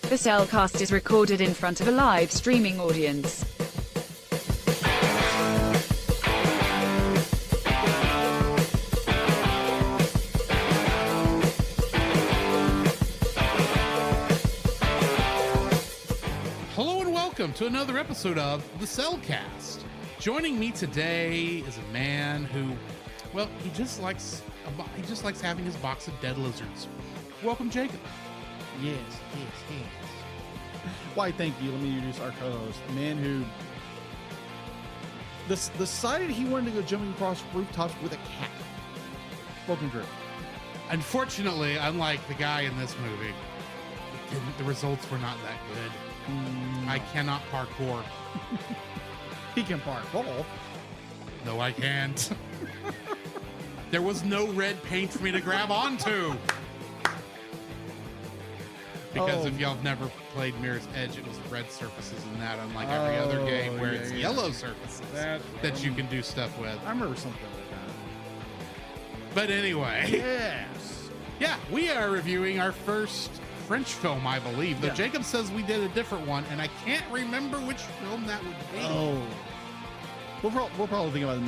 The Cellcast is recorded in front of a live streaming audience. Hello and welcome to another episode of The Cellcast. Joining me today is a man who, well, he just likes having his box of dead lizards. Welcome, Jacob. Yes. Why, thank you. Let me introduce our co-host, the man who decided he wanted to go jumping across rooftops with a cat. Welcome, Drew. Unfortunately, unlike the guy in this movie, the results were not that good. I cannot parkour. He can parkour. No, I can't. There was no red paint for me to grab onto. Because if y'all have never played Mirror's Edge, it was red surfaces in that, unlike every other game where it's yellow surfaces that you can do stuff with. I remember something like that. But anyway. Yes. Yeah, we are reviewing our first French film, I believe. Though Jacob says we did a different one, and I can't remember which film that would be. Oh. We'll probably think about the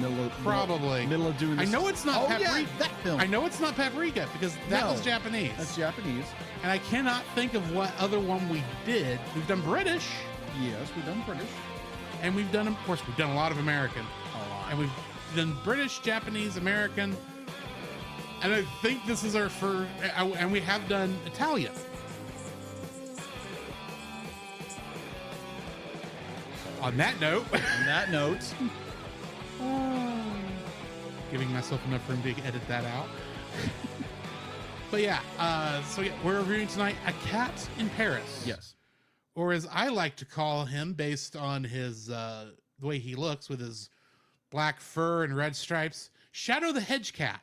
middle of doing this. I know it's not Paprika. Yeah, that film. I know it's not Paprika because that was Japanese. That's Japanese. And I cannot think of what other one we did. We've done British. Yes, we've done British. And we've done, of course, we've done a lot of American. A lot. And we've done British, Japanese, American. And I think this is our first, and we have done Italian. On that note. Giving myself enough room to edit that out. But yeah, we're reviewing tonight A Cat in Paris. Yes. Or as I like to call him, based on his the way he looks with his black fur and red stripes, Shadow the Hedge Cat.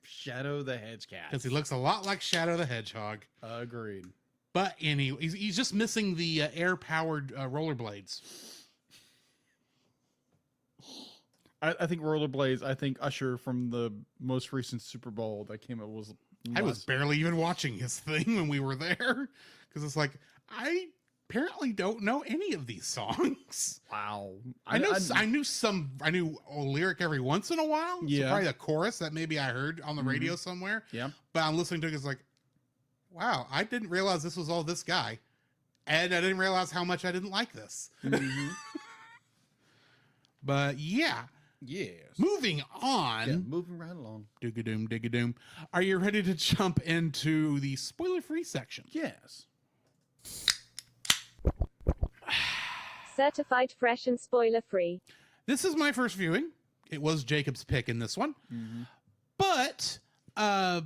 Shadow the Hedge Cat. Because he looks a lot like Shadow the Hedgehog. Agreed. But anyway, he's just missing the air-powered rollerblades. I think rollerblades. I think Usher from the most recent Super Bowl that came out was. I was barely even watching his thing when we were there because it's like I apparently don't know any of these songs. Wow, I knew a lyric every once in a while. Yeah, so probably a chorus that maybe I heard on the radio somewhere. Yeah, but I'm listening to it. It's like, wow, I didn't realize this was all this guy, and I didn't realize how much I didn't like this. Mm-hmm. But yeah. Yes. Moving on. Yeah, moving right along. Dig-a-doom. Are you ready to jump into the spoiler-free section? Yes. Certified fresh and spoiler-free. This is my first viewing. It was Jacob's pick in this one. Mm-hmm. But I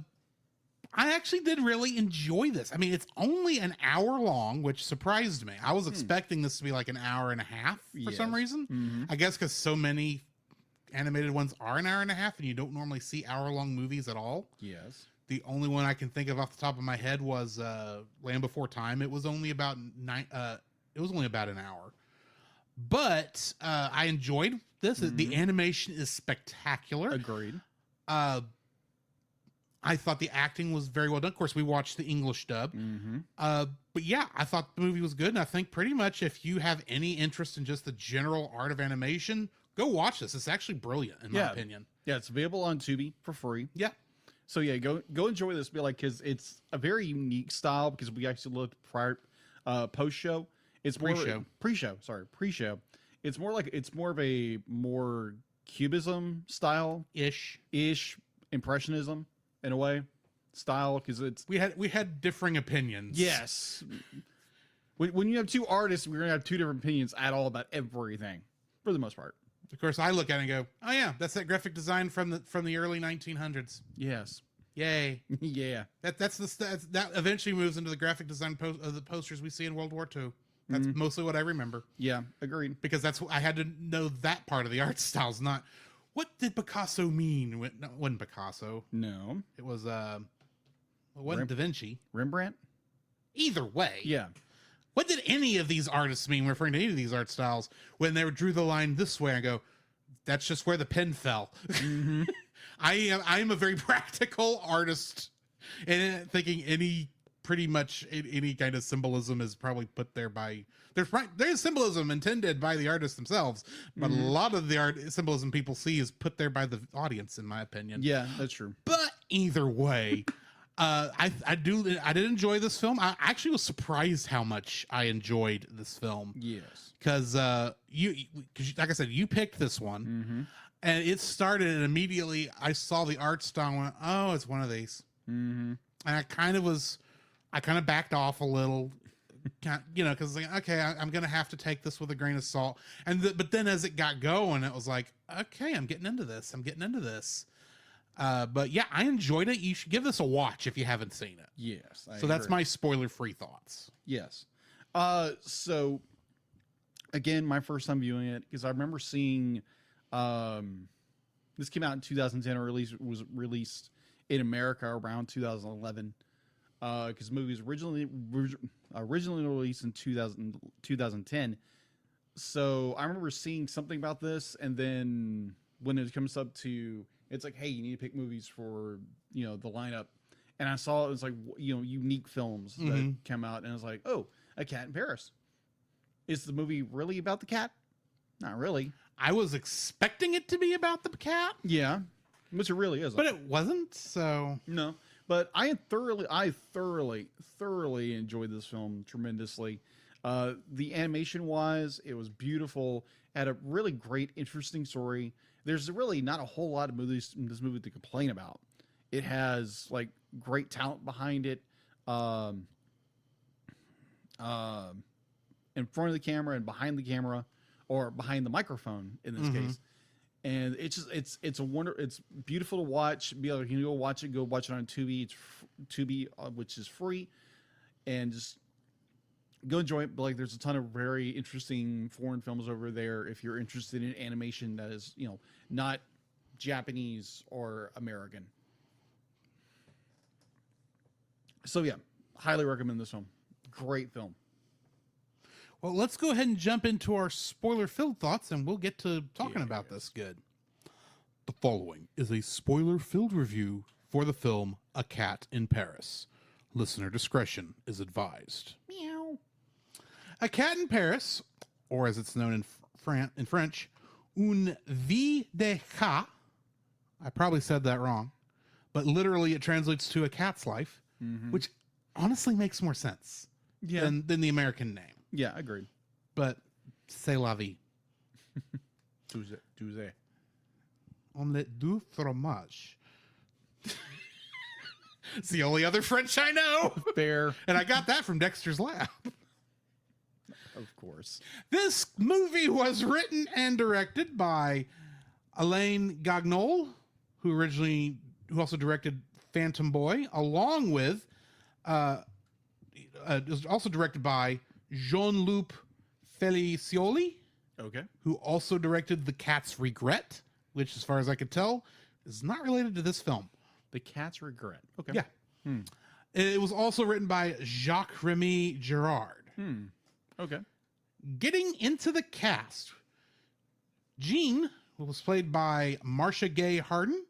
actually did really enjoy this. I mean, it's only an hour long, which surprised me. I was expecting this to be like an hour and a half for some reason. Mm-hmm. I guess because so many animated ones are an hour and a half and you don't normally see hour-long movies at all. Yes. The only one I can think of off the top of my head was Land Before Time. It was only about an hour. But I enjoyed this. Mm-hmm. The animation is spectacular. Agreed. I thought the acting was very well done. Of course, we watched the English dub. Mm-hmm. But yeah, I thought the movie was good. And I think pretty much if you have any interest in just the general art of animation, go watch this. It's actually brilliant, in my opinion. Yeah, it's available on Tubi for free. Yeah. So yeah, go enjoy this. Be like, because it's a very unique style. Because we actually looked prior, post show. It's more pre-show. It's more of a more cubism style ish impressionism in a way style. Because we had differing opinions. Yes. When you have two artists, we're gonna have two different opinions at all about everything for the most part. Of course, I look at it and go, "Oh yeah, that's that graphic design from the early 1900s." Yes, yay, yeah. That eventually moves into the graphic design of the posters we see in World War II. That's mostly what I remember. Yeah, agreed. Because that's I had to know that part of the art styles. Not what did Picasso mean? No, it wasn't Picasso. No, it was it wasn't Da Vinci. Rembrandt. Either way, yeah. What did any of these artists mean referring to any of these art styles when they drew the line this way? I go, that's just where the pen fell. Mm-hmm. I am a very practical artist, and thinking any pretty much any kind of symbolism is probably put there by there's symbolism intended by the artists themselves, but a lot of the symbolism people see is put there by the audience, in my opinion. Yeah, that's true. But either way, I did enjoy this film. I actually was surprised how much I enjoyed this film. Yes, because you like I said, you picked this one, and it started, and immediately I saw the art style and went, oh, it's one of these. And I kind of backed off a little, because like, okay, I'm gonna have to take this with a grain of salt. But then as it got going, it was like, okay, I'm getting into this. But yeah, I enjoyed it. You should give this a watch if you haven't seen it. yes. So that's my spoiler-free thoughts. Yes. So again, my first time viewing it, because I remember seeing, this came out in 2010, or at least it was released in America around 2011. Because the movie was originally released in 2010. So I remember seeing something about this, and then when it comes up to, it's like, hey, you need to pick movies for, the lineup. And I saw it was like, unique films that come out, and I was like, oh, A Cat in Paris. Is the movie really about the cat? Not really. I was expecting it to be about the cat. Yeah, which it really is. But it wasn't, so... No. But I thoroughly enjoyed this film tremendously. The animation-wise, it was beautiful. Had a really great, interesting story. There's really not a whole lot of movies in this movie to complain about. It has like great talent behind it, in front of the camera and behind the camera, or behind the microphone in this case. And it's just it's beautiful to watch. You can go watch it on Tubi. It's Tubi, which is free, and just go enjoy it. But like, there's a ton of very interesting foreign films over there if you're interested in animation that is, not Japanese or American. So yeah, highly recommend this film. Great film. Well, let's go ahead and jump into our spoiler-filled thoughts, and we'll get to talking about this good. The following is a spoiler-filled review for the film A Cat in Paris. Listener discretion is advised. Meow. A Cat in Paris, or as it's known in French, Une vie de chat. I probably said that wrong, but literally it translates to A Cat's Life, which honestly makes more sense than the American name. Yeah, agreed. But c'est la vie. Tuesday. Omelette du fromage. It's the only other French I know. Fair. And I got that from Dexter's Lab. Of course. This movie was written and directed by Alain Gagnol, who also directed Phantom Boy, along with, it was also directed by Jean-Luc Felicioli, who also directed The Cat's Regret, which, as far as I could tell, is not related to this film. The Cat's Regret. Okay. Yeah. It was also written by Jacques-Remy Girard. Okay. Getting into the cast, Jean was played by Marcia Gay Harden,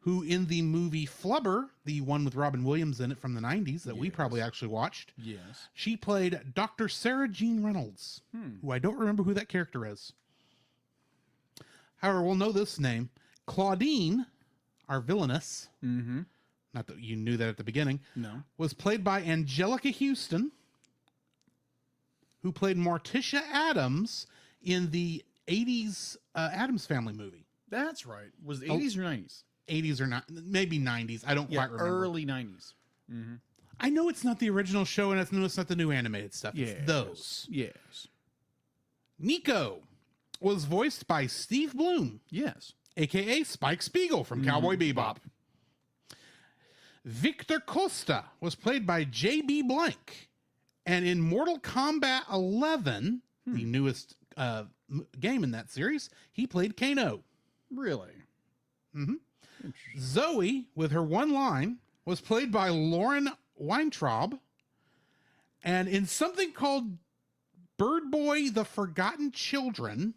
who in the movie Flubber, the one with Robin Williams in it from the 90s that we probably actually watched, she played Dr. Sarah Jean Reynolds, who I don't remember who that character is. However, we'll know this name. Claudine, our villainess, not that you knew that at the beginning, was played by Angelica Houston, who played Morticia Adams in the 80s Addams Family movie. That's right. Was it 80s or 90s? 80s or not, maybe 90s. I don't quite remember. Early 90s. I know it's not the original show, and I know it's not the new animated stuff. It's those. Yes. Nico was voiced by Steve Bloom. Yes. A.K.A. Spike Spiegel from Cowboy Bebop. Victor Costa was played by J.B. Blank. And in Mortal Kombat 11, the newest game in that series, he played Kano. Really? Zoe, with her one line, was played by Lauren Weintraub. And in something called Bird Boy, The Forgotten Children,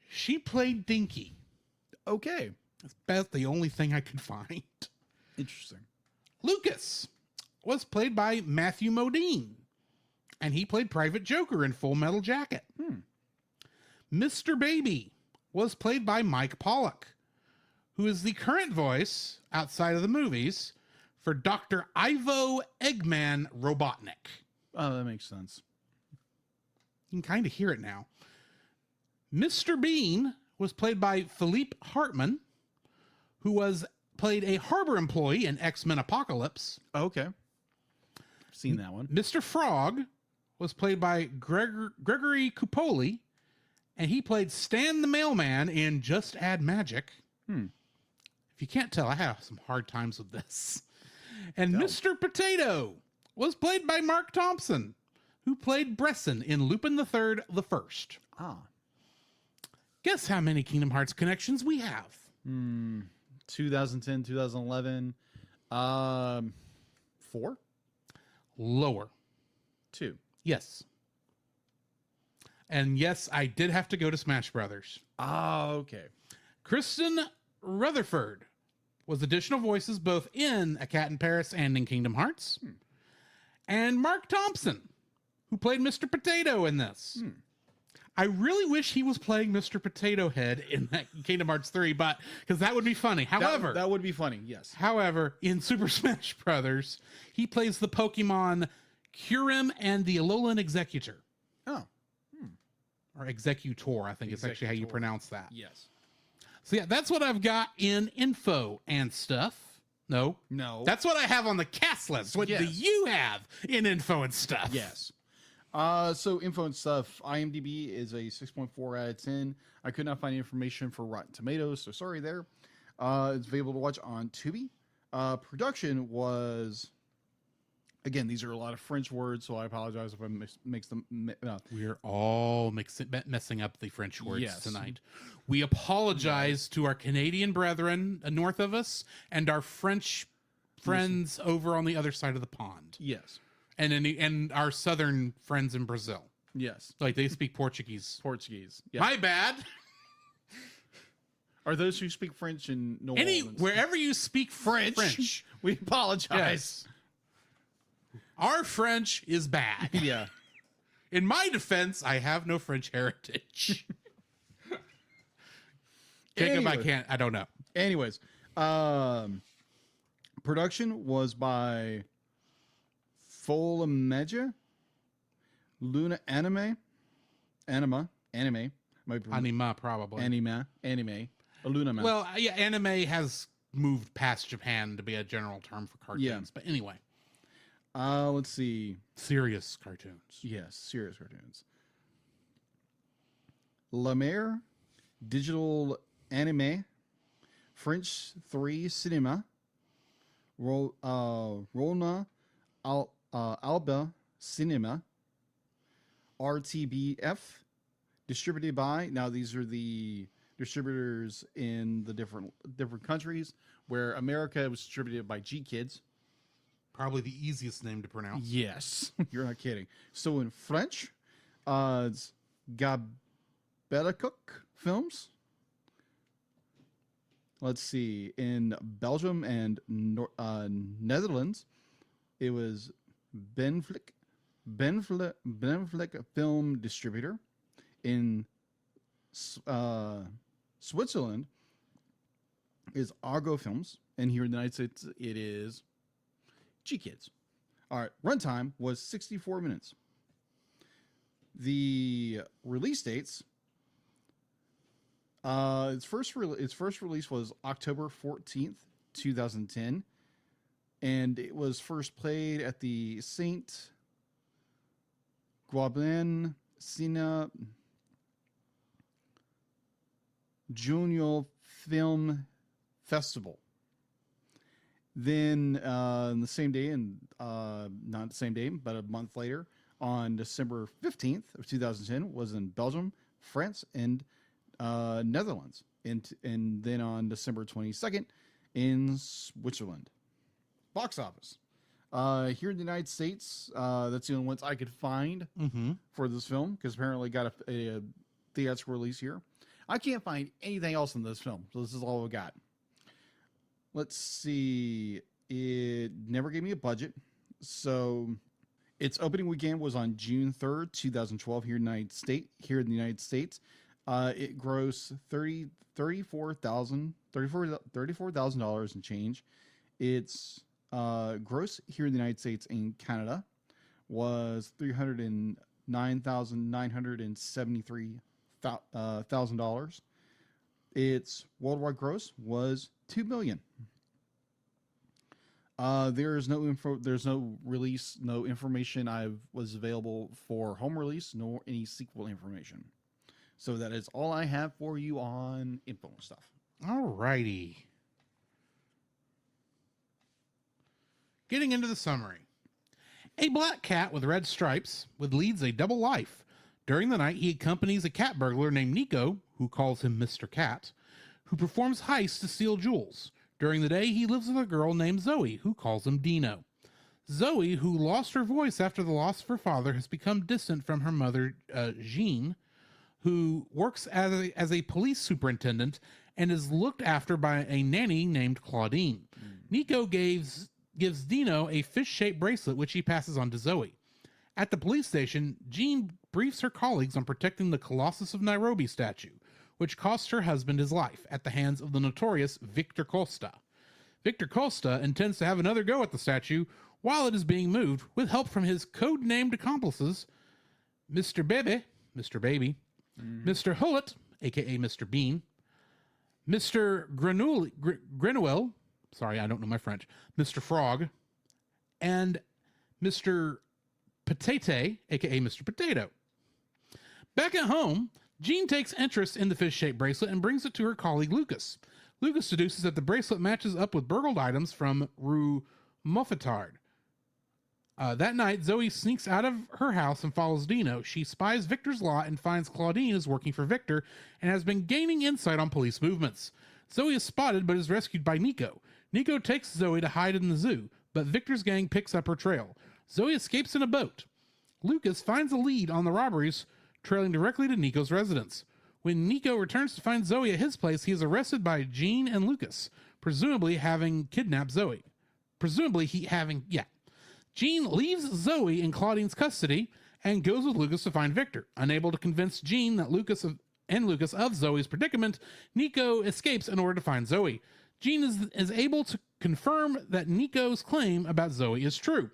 she played Dinky. Okay. That's about the only thing I could find. Interesting. Lucas was played by Matthew Modine, and he played Private Joker in Full Metal Jacket. Mr. Baby was played by Mike Pollock, who is the current voice, outside of the movies, for Dr. Ivo Eggman Robotnik. Oh, that makes sense. You can kind of hear it now. Mr. Bean was played by Philippe Hartman, who played a harbor employee in X-Men Apocalypse. Okay. Seen that one. Mr. Frog was played by Gregory Cupoli, and he played Stan the Mailman in Just Add Magic. If you can't tell, I have some hard times with this. And Mr. Potato was played by Mark Thompson, who played Bresson in Lupin the Third, the First. Guess how many Kingdom Hearts connections we have? 2010, 2011. 4? Lower. 2. Yes. And yes, I did have to go to Smash Brothers. Okay. Kristen Rutherford was additional voices both in A Cat in Paris and in Kingdom Hearts. And Mark Thompson, who played Mr. Potato in this. I really wish he was playing Mr. Potato Head in that Kingdom Hearts 3, but because that would be funny. However, that would be funny, yes. However, in Super Smash Brothers, he plays the Pokemon Kyurem and the Alolan Executor. Oh. Or Executor, I think it's actually how you pronounce that. Yes. So yeah, that's what I've got in info and stuff. No. That's what I have on the cast list. What do you have in info and stuff? Yes. So info and stuff. IMDb is a 6.4 out of 10. I could not find information for Rotten Tomatoes, so sorry there. It's available to watch on Tubi. Production was, again, these are a lot of French words, so I apologize if I mix them. We're all messing up the French words tonight. We apologize to our Canadian brethren north of us and our French friends over on the other side of the pond. Yes. And our southern friends in Brazil. Yes. Like they speak Portuguese. Yeah. My bad. Are those who speak French in New Orleans? Wherever you speak French, we apologize. Yes. Our French is bad. Yeah. In my defense, I have no French heritage. Jacob, I don't know. Anyways, production was by Folamagia, Luna Anima, probably. Anime. Luna. Well, yeah, anime has moved past Japan to be a general term for cartoons. Yeah. But anyway. Let's see. Serious cartoons. Yes, serious cartoons. La Mer, Digital Anime, French 3 Cinema, Rolna Alba Cinema, RTBF, distributed by, now these are the distributors in the different countries, where America was distributed by G Kids. Probably the easiest name to pronounce. Yes, you're not kidding. So in French, it's Gabelacook Films. Let's see. In Belgium and Netherlands, it was Benflick Film Distributor. In Switzerland is Argo Films, and here in the United States, it is G Kids. All right, runtime was 64 minutes. The release dates. Its first release was October 14th, 2010, and it was first played at the Saint Guablin Cine Junior Film Festival. Then the same day, and not the same day, but a month later, on December 15th of 2010, was in Belgium, France, and Netherlands. And then on December 22nd in Switzerland. Box office. Here in the United States, that's the only ones I could find for this film, because apparently it got a theatrical release here. I can't find anything else in this film, so this is all we got. Let's see. It never gave me a budget. So its opening weekend was on June 3rd, 2012 here in the United States. It grossed $34,000 and change. Its gross here in the United States and Canada was $309,973,000. Its worldwide gross was $2 million. There's no release, no information was available for home release, nor any sequel information. So that is all I have for you on info stuff. All righty. Getting into the summary. A black cat with red stripes leads a double life. During the night, he accompanies a cat burglar named Nico, who calls him Mr. Cat, who performs heists to steal jewels. During the day, he lives with a girl named Zoe, who calls him Dino. Zoe, who lost her voice after the loss of her father, has become distant from her mother, Jean, who works as a police superintendent and is looked after by a nanny named Claudine. Nico gives Dino a fish-shaped bracelet, which he passes on to Zoe. At the police station, Jean briefs her colleagues on protecting the Colossus of Nairobi statue, which cost her husband his life at the hands of the notorious Victor Costa. Victor Costa intends to have another go at the statue while it is being moved, with help from his code-named accomplices, Mr. Baby, Mr. Hullet, aka Mr. Bean, Mr. Granuel, sorry, I don't know my French, Mr. Frog, and Mr. Potato, aka Mr. Potato. Back at home, Jean takes interest in the fish-shaped bracelet and brings it to her colleague Lucas. Lucas deduces that the bracelet matches up with burgled items from Rue Mouffetard. That night, Zoe sneaks out of her house and follows Dino. She spies Victor's lot and finds Claudine is working for Victor and has been gaining insight on police movements. Zoe is spotted but is rescued by Nico. Nico takes Zoe to hide in the zoo, but Victor's gang picks up her trail. Zoe escapes in a boat. Lucas finds a lead on the robberies, trailing directly to Nico's residence. When Nico returns to find Zoe at his place, he is arrested by Jean and Lucas, presumably having kidnapped Zoe. Jean leaves Zoe in Claudine's custody and goes with Lucas to find Victor. Unable to convince Jean that Lucas of Zoe's predicament, Nico escapes in order to find Zoe. Jean is able to confirm that Nico's claim about Zoe is true.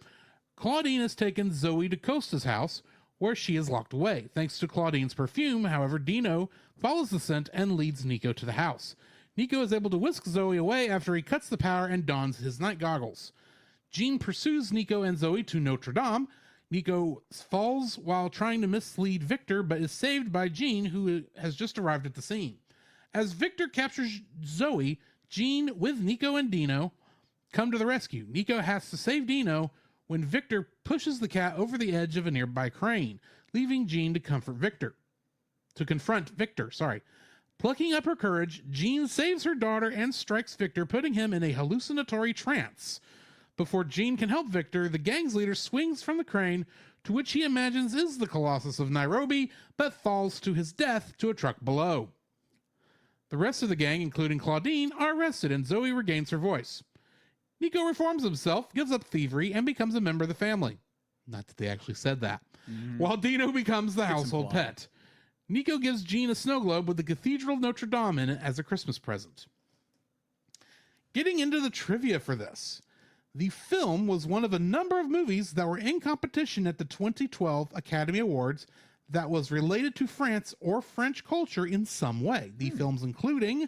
Claudine has taken Zoe to Costa's house, where she is locked away. Thanks to Claudine's perfume, however, Dino follows the scent and leads Nico to the house. Nico is able to whisk Zoe away after he cuts the power and dons his night goggles. Jean pursues Nico and Zoe to Notre Dame. Nico falls while trying to mislead Victor, but is saved by Jean, who has just arrived at the scene. As Victor captures Zoe, Jean, with Nico and Dino, come to the rescue. Nico has to save Dino when Victor pushes the cat over the edge of a nearby crane, leaving Jean to confront Victor. Plucking up her courage, Jean saves her daughter and strikes Victor, putting him in a hallucinatory trance. Before Jean can help Victor, the gang's leader swings from the crane, to which he imagines is the Colossus of Nairobi, but falls to his death to a truck below. The rest of the gang, including Claudine, are arrested and Zoe regains her voice. Nico reforms himself, gives up thievery, and becomes a member of the family. Not that they actually said that. While Dino becomes the household pet. Nico gives Jean a snow globe with the Cathedral of Notre Dame in it as a Christmas present. Getting into the trivia for this. The film was one of a number of movies that were in competition at the 2012 Academy Awards that was related to France or French culture in some way. The films including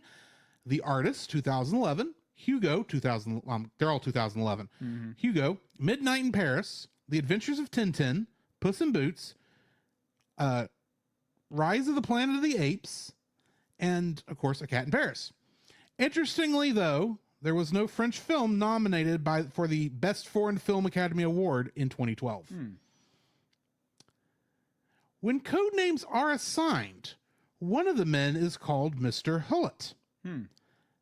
The Artist, 2011, Hugo, they're all 2011. Hugo, Midnight in Paris, The Adventures of Tintin, Puss in Boots, Rise of the Planet of the Apes, and, of course, A Cat in Paris. Interestingly, though, there was no French film nominated for the Best Foreign Film Academy Award in 2012. When code names are assigned, one of the men is called Mr. Hullet.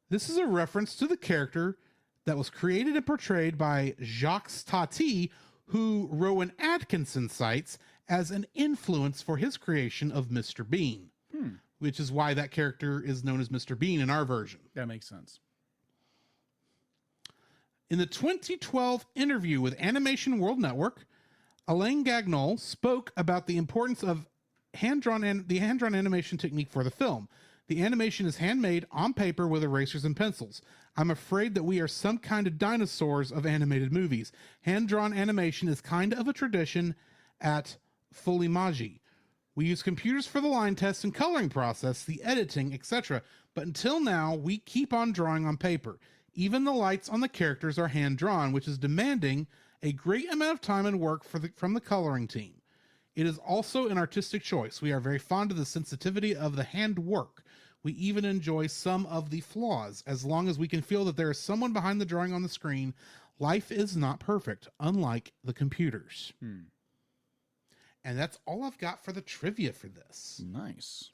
This is a reference to the character that was created and portrayed by Jacques Tati, who Rowan Atkinson cites as an influence for his creation of Mr. Bean, which is why that character is known as Mr. Bean in our version. That makes sense. In the 2012 interview with Animation World Network, Alain Gagnon spoke about the importance of hand-drawn animation technique for the film. The animation is handmade on paper with erasers and pencils. I'm afraid that we are some kind of dinosaurs of animated movies. Hand-drawn animation is kind of a tradition at Fulimagi. We use computers for the line tests and coloring process, the editing, etc. But until now, we keep on drawing on paper. Even the lights on the characters are hand-drawn, which is demanding a great amount of time and work from the coloring team. It is also an artistic choice. We are very fond of the sensitivity of the handwork. We even enjoy some of the flaws, as long as we can feel that there is someone behind the drawing on the screen. Life is not perfect, unlike the computers. And that's all I've got for the trivia for this. Nice.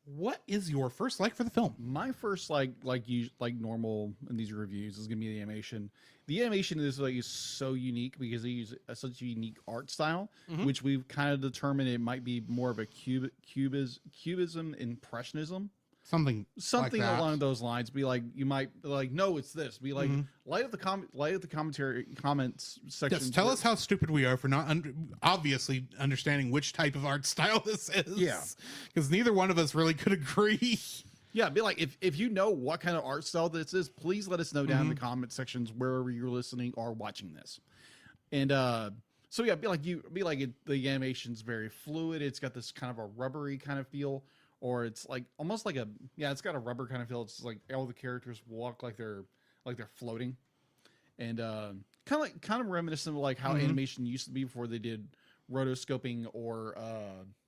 What is your first like for the film? My first like normal in these reviews is gonna be the animation. The animation is so unique because they use such a unique art style, which we've kind of determined it might be more of a cubism impressionism. Something like along those lines. Be like, you might be like, no, it's this. Be like, light up the comments section. Yes, tell us how stupid we are for not obviously understanding which type of art style this is. Yeah, because neither one of us really could agree. Yeah, be like, if you know what kind of art style this is, please let us know down in the comment sections wherever you're listening or watching this. And so yeah, the animation's very fluid. It's got this kind of a rubbery kind of feel. Or it's like almost like it's got a rubber kind of feel. It's like all the characters walk like they're floating, and kind of reminiscent of like how animation used to be before they did rotoscoping or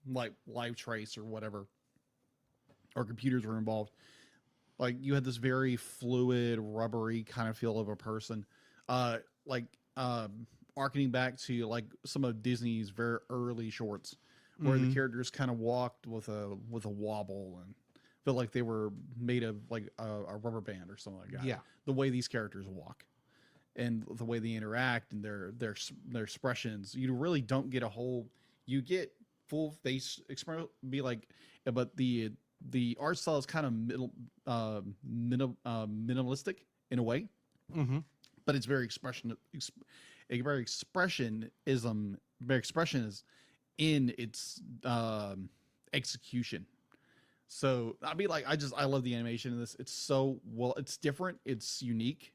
like live trace or whatever, or computers were involved. Like you had this very fluid, rubbery kind of feel of a person, arcing back to like some of Disney's very early shorts, where the characters kind of walked with a wobble and felt like they were made of like a rubber band or something like that. Yeah, the way these characters walk and the way they interact and their expressions, you really don't get you get full face expression. But the art style is kind of minimalistic in a way, but it's very expressionism in its execution. So I'd be like, I love the animation in this. It's so it's different, it's unique,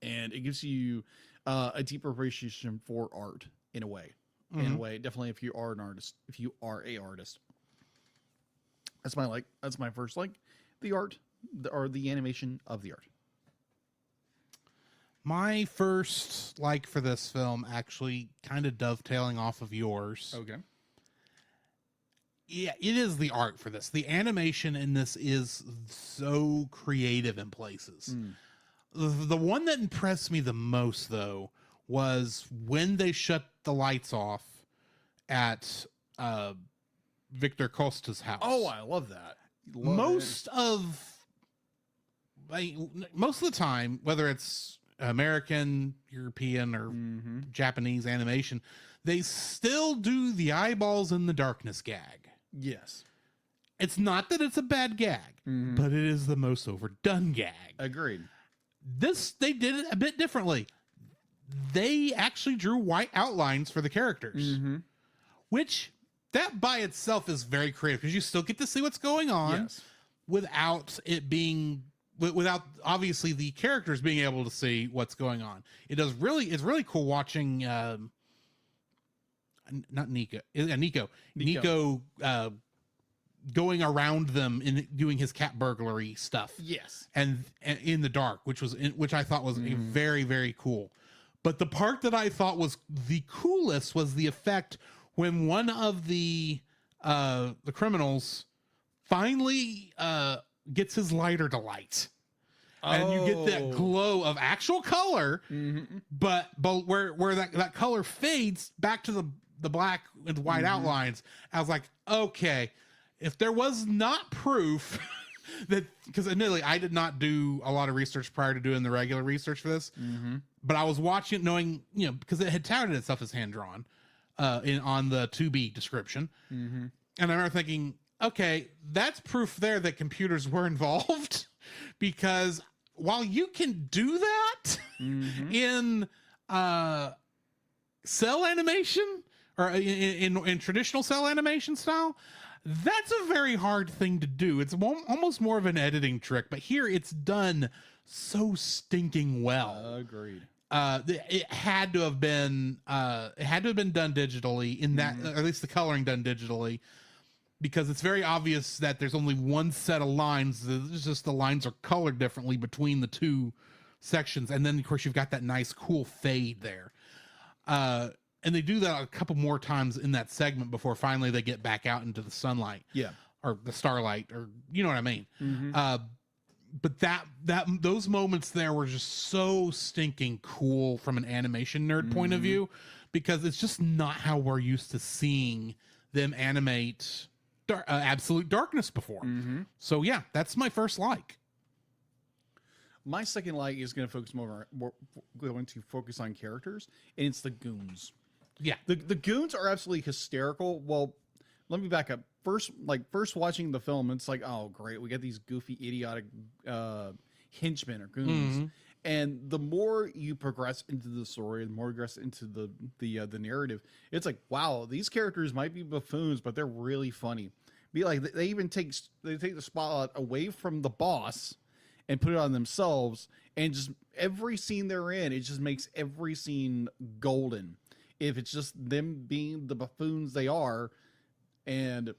and it gives you a deeper appreciation for art in a way. Definitely if you are an artist, that's my first the art or the animation of the art. My first like for this film, actually kind of dovetailing off of yours. Okay. Yeah, it is the art for this. The animation in this is so creative in places. The one that impressed me the most, though, was when they shut the lights off at Victor Costa's house. Oh, I love that. Most of the time, whether it's American, European, or Japanese animation, they still do the eyeballs in the darkness gag. Yes. It's not that it's a bad gag, but it is the most overdone gag. Agreed. This, they did it a bit differently. They actually drew white outlines for the characters, which that by itself is very creative because you still get to see what's going on without it being without obviously the characters being able to see what's going on. It's really cool watching Nico going around them and doing his cat burglary stuff. Yes. And in the dark, which I thought was very, very cool. But the part that I thought was the coolest was the effect when one of the criminals finally gets his lighter to light. And you get that glow of actual color, but where that color fades back to the black and white outlines. I was like, okay, if there was not proof that, because admittedly I did not do a lot of research prior to doing the regular research for this, but I was watching it knowing, because it had touted itself as hand drawn on the 2B description. And I remember thinking, okay, that's proof there that computers were involved because while you can do that in cell animation or in traditional cell animation style, that's a very hard thing to do. It's almost more of an editing trick, but here it's done so stinking well. Agreed. It had to have been done digitally in that, or at least the coloring done digitally, because it's very obvious that there's only one set of lines. It's just the lines are colored differently between the two sections, and then of course you've got that nice cool fade there. And they do that a couple more times in that segment before finally they get back out into the sunlight. Yeah. Or the starlight, or you know what I mean. But those moments there were just so stinking cool from an animation nerd point of view, because it's just not how we're used to seeing them animate Absolute Darkness before. So yeah, that's my first like. My second like is going to focus more going to focus on characters, and it's the goons. Yeah, the goons are absolutely hysterical. Well, let me back up. First watching the film, it's like, oh great, we got these goofy, idiotic henchmen or goons. And the more you progress into the story, the more you progress into the narrative, it's like, wow, these characters might be buffoons, but they're really funny. Be like, they even take the spotlight away from the boss and put it on themselves, and just every scene they're in, it just makes every scene golden. If it's just them being the buffoons they are, and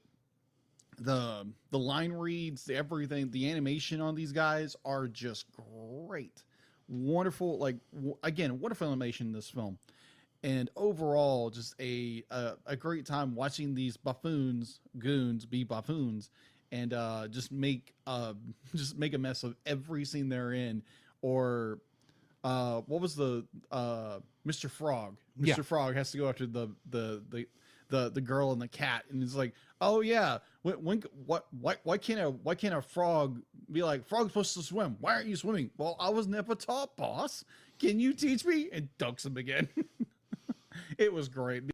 the line reads, everything, the animation on these guys are just great. Wonderful, like, again, wonderful animation in this film. And overall, just a great time watching these goons be buffoons, and just make a mess of every scene they're in. Or what was the Mr. Frog? Mr. Frog has to go after the girl and the cat, and it's like, oh yeah, why can't a frog be like, frog's supposed to swim? Why aren't you swimming? Well, I was never taught, boss. Can you teach me? And dunks him again. It was great.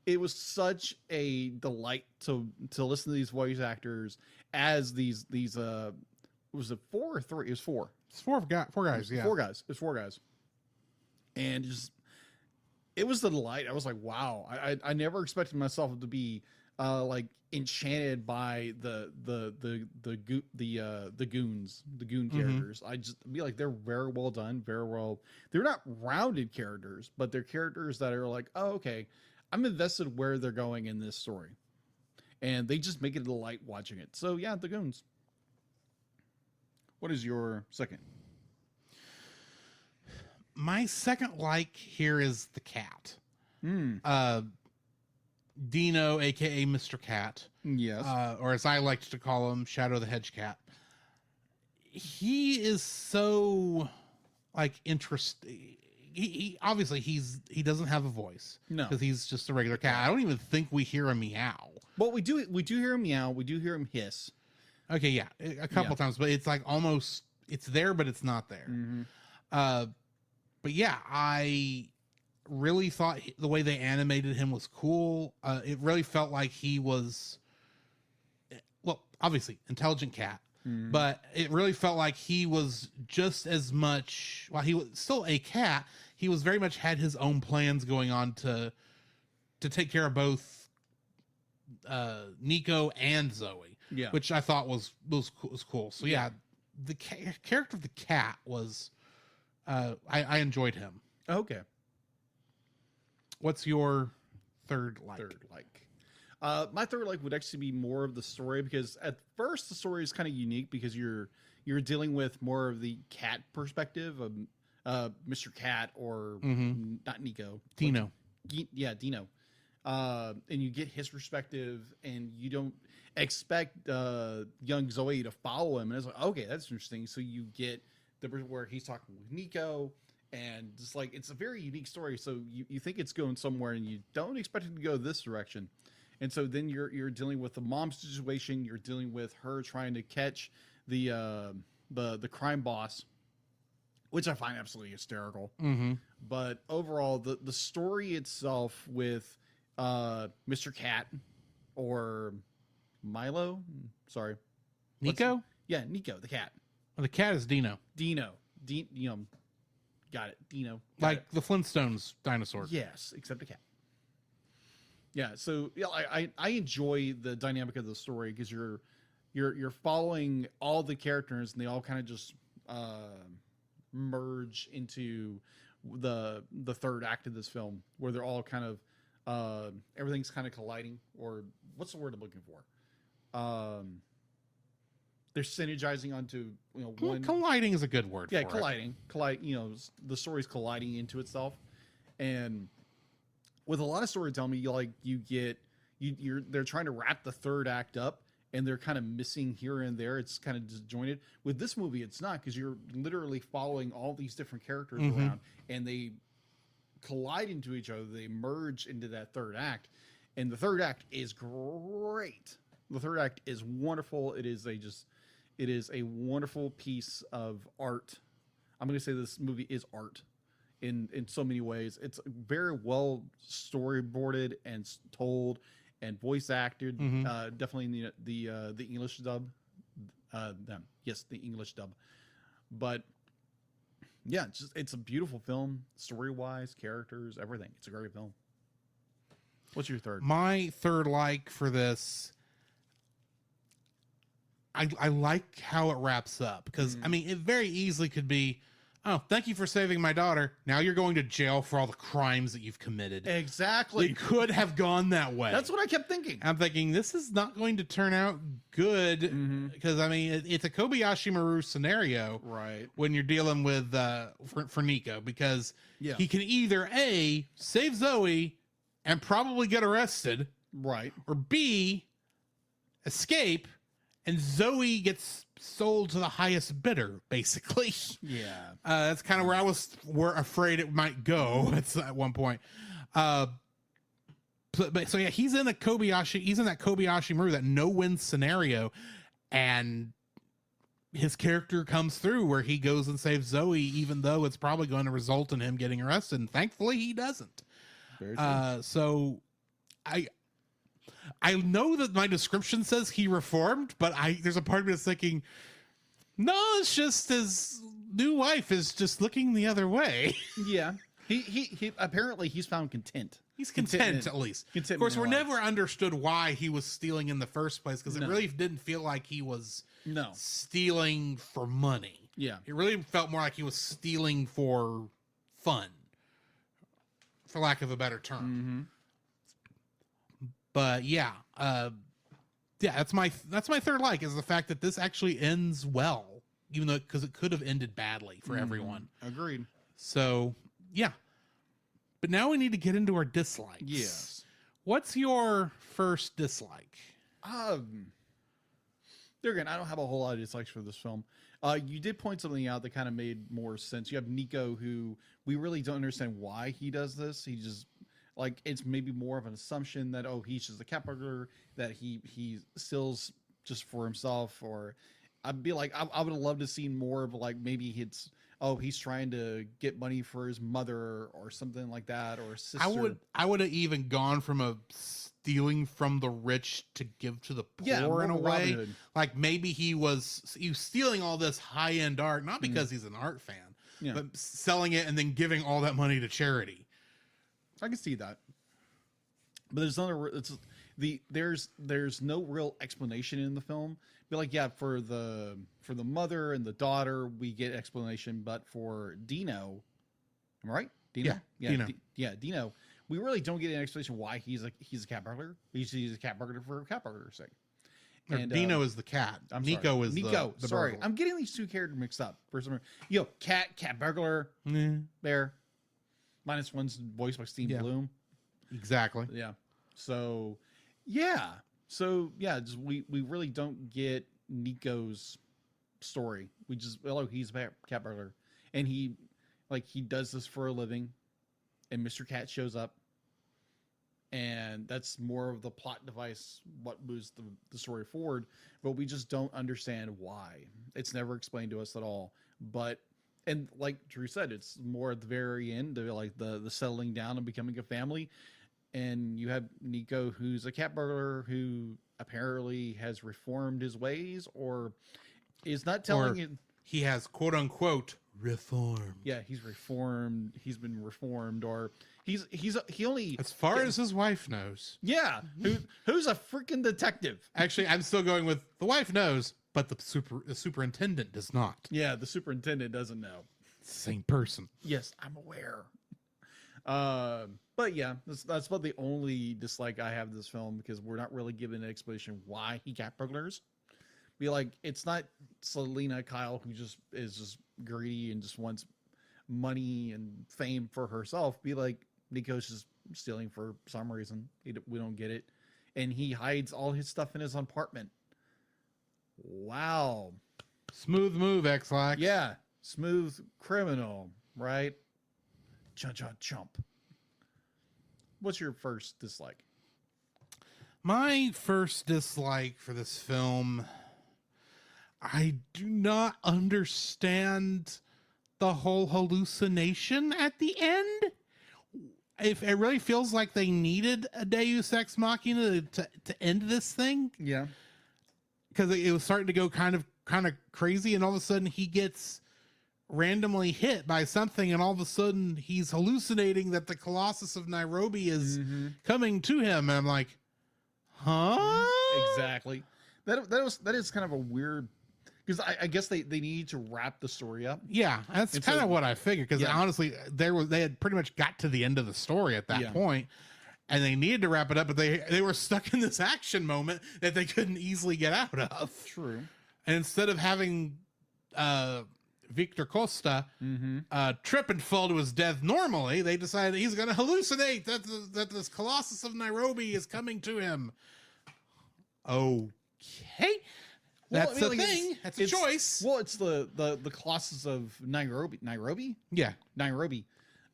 It was such a delight to listen to these voice actors as these was it 4 or 3? It was 4. It's four guys. Yeah, 4 guys. It's 4 guys. And just, it was the delight. I was like, wow. I never expected myself to be like enchanted by the goons, the goon characters. I just be like, they're very well done, very well. They're not rounded characters, but they're characters that are like, oh, okay, I'm invested where they're going in this story, and they just make it a delight watching it. So yeah, the goons. What is your second? My second like here is the cat. Dino, aka Mr. Cat. Yes. Or as I like to call him, Shadow the Hedge Cat. He is so like interesting. He obviously he doesn't have a voice. No, because he's just a regular cat. I don't even think we hear him meow. Well, we do hear him meow. We do hear him hiss. Okay, yeah, a couple times, but it's like almost, it's there, but it's not there. But yeah, I really thought the way they animated him was cool. It really felt like he was, well, obviously intelligent cat, but it really felt like he was just as much, while he was still a cat, he was very much had his own plans going on to take care of both Nico and Zoe, which I thought was cool. So yeah, the character of the cat was, I enjoyed him. Okay. What's your third like? My third like would actually be more of the story, because at first the story is kind of unique because you're dealing with more of the cat perspective of Mr. Cat, or not Nico. Dino. Dino. And you get his perspective, and you don't expect young Zoe to follow him. And it's like, okay, that's interesting. So you get the where he's talking with Nico, and just like, it's a very unique story. So you think it's going somewhere, and you don't expect it to go this direction. And so then you're dealing with the mom situation. You're dealing with her trying to catch the crime boss, which I find absolutely hysterical. But overall, the story itself with Mr. Cat, or Milo, sorry, Nico? Yeah, Nico the cat. The cat is Dino. Dino. Got it. Dino. Got Like it. the Flintstones dinosaur. Yes, except a cat. Yeah, so yeah, I enjoy the dynamic of the story because you're following all the characters and they all kind of just merge into the third act of this film where they're all kind of everything's kind of colliding, or what's the word I'm looking for? They're synergizing onto one. Colliding is a good word. Yeah, for colliding. The story's colliding into itself, and with a lot of storytelling, they're trying to wrap the third act up, and they're kind of missing here and there. It's kind of disjointed. With this movie, it's not, because you're literally following all these different characters around, and they collide into each other. They merge into that third act, and the third act is great. The third act is wonderful. It is a wonderful piece of art. I'm going to say this movie is art in so many ways. It's very well storyboarded and told and voice acted. Definitely in the English dub. Yes, the English dub. But yeah, it's a beautiful film, story wise, characters, everything. It's a great film. What's your third? My third like for this, I like how it wraps up, because I mean, it very easily could be, oh, thank you for saving my daughter. Now you're going to jail for all the crimes that you've committed. Exactly. It could have gone that way. That's what I kept thinking. I'm thinking this is not going to turn out good, because I mean, it's a Kobayashi Maru scenario, Right. when you're dealing with for Nico, because Yeah. he can either A, save Zoe and probably get arrested, Right. or B, escape and Zoe gets sold to the highest bidder, basically. Yeah. That's kind of where I was afraid it might go at one point. So yeah, he's in that Kobayashi Maru, that no-win scenario, and his character comes through where he goes and saves Zoe, even though it's probably going to result in him getting arrested, and thankfully he doesn't. Very true. So I know that my description says he reformed, but there's a part of me that's thinking, no, it's just his new wife is just looking the other way. Yeah. He apparently he's found content. He's content, at least. Of course, we're never understood why he was stealing in the first place, because it really didn't feel like he was stealing for money. Yeah. It really felt more like he was stealing for fun, for lack of a better term. But yeah, that's my third like, is the fact that this actually ends well, even though, because it could have ended badly for everyone. Agreed. So yeah, but now we need to get into our dislikes. Yes. What's your first dislike? There again, I don't have a whole lot of dislikes for this film. You did point something out that kind of made more sense. You have Nico, who we really don't understand why he does this. He just, like, it's maybe more of an assumption that, oh, he's just a cat burglar, that he steals just for himself. Or I'd be like, I would have loved to see more of, like, maybe he's trying to get money for his mother or something like that, or his sister. I would have even gone from a stealing from the rich to give to the poor in a way. Like, maybe he was stealing all this high-end art, not because he's an art fan, but selling it and then giving all that money to charity. I can see that, but there's no real explanation in the film. Be like, yeah, for the mother and the daughter, we get explanation, but for Dino, am I right? Dino? Yeah, Dino. We really don't get an explanation why he's a cat burglar. He's a cat burglar for a cat burglar's sake. And Dino is the cat. Nico is Nico. The Sorry, burglar. I'm getting these two characters mixed up for some reason. Cat burglar. There. Minus one's voiced by Steve Bloom. Exactly. Yeah. So, yeah. Just, we really don't get Nico's story. We just, he's a cat burglar, and he does this for a living, and Mr. Cat shows up, and that's more of the plot device, what moves the story forward, but we just don't understand why. It's never explained to us at all. And like Drew said, it's more at the very end, like the settling down and becoming a family. And you have Nico, who's a cat burglar who apparently has reformed his ways, or is not telling you. he has quote unquote reformed. Yeah, he's reformed. He's been reformed, or he only, as far as his wife knows. Yeah, who's a freaking detective? Actually, I'm still going with the wife knows, but the superintendent does not. Yeah, the superintendent doesn't know. Same person. Yes, I'm aware. But yeah, that's about the only dislike I have of this film, because we're not really given an explanation why he cat burglars. Be like, it's not Selena Kyle who is just greedy and just wants money and fame for herself. Be like, Nico's just stealing for some reason. We don't get it. And he hides all his stuff in his apartment. Wow. Smooth move, X-Lax. Yeah. Smooth criminal, right? Chump. What's your first dislike? My first dislike for this film, I do not understand the whole hallucination at the end. If it really feels like they needed a Deus Ex Machina to end this thing. Yeah. Because it was starting to go kind of crazy, and all of a sudden he gets randomly hit by something, and all of a sudden he's hallucinating that the Colossus of Nairobi is coming to him, and I'm like, huh? Exactly. That is kind of a weird, because I guess they need to wrap the story up. Yeah, that's kind of what I figured, because honestly, they had pretty much got to the end of the story at that point, and they needed to wrap it up, but they were stuck in this action moment that they couldn't easily get out of. True. And instead of having Victor Costa trip and fall to his death normally, they decided he's going to hallucinate that this Colossus of Nairobi is coming to him. Okay. That's the thing. That's a choice. Well, it's the Colossus of Nairobi? Yeah. Nairobi.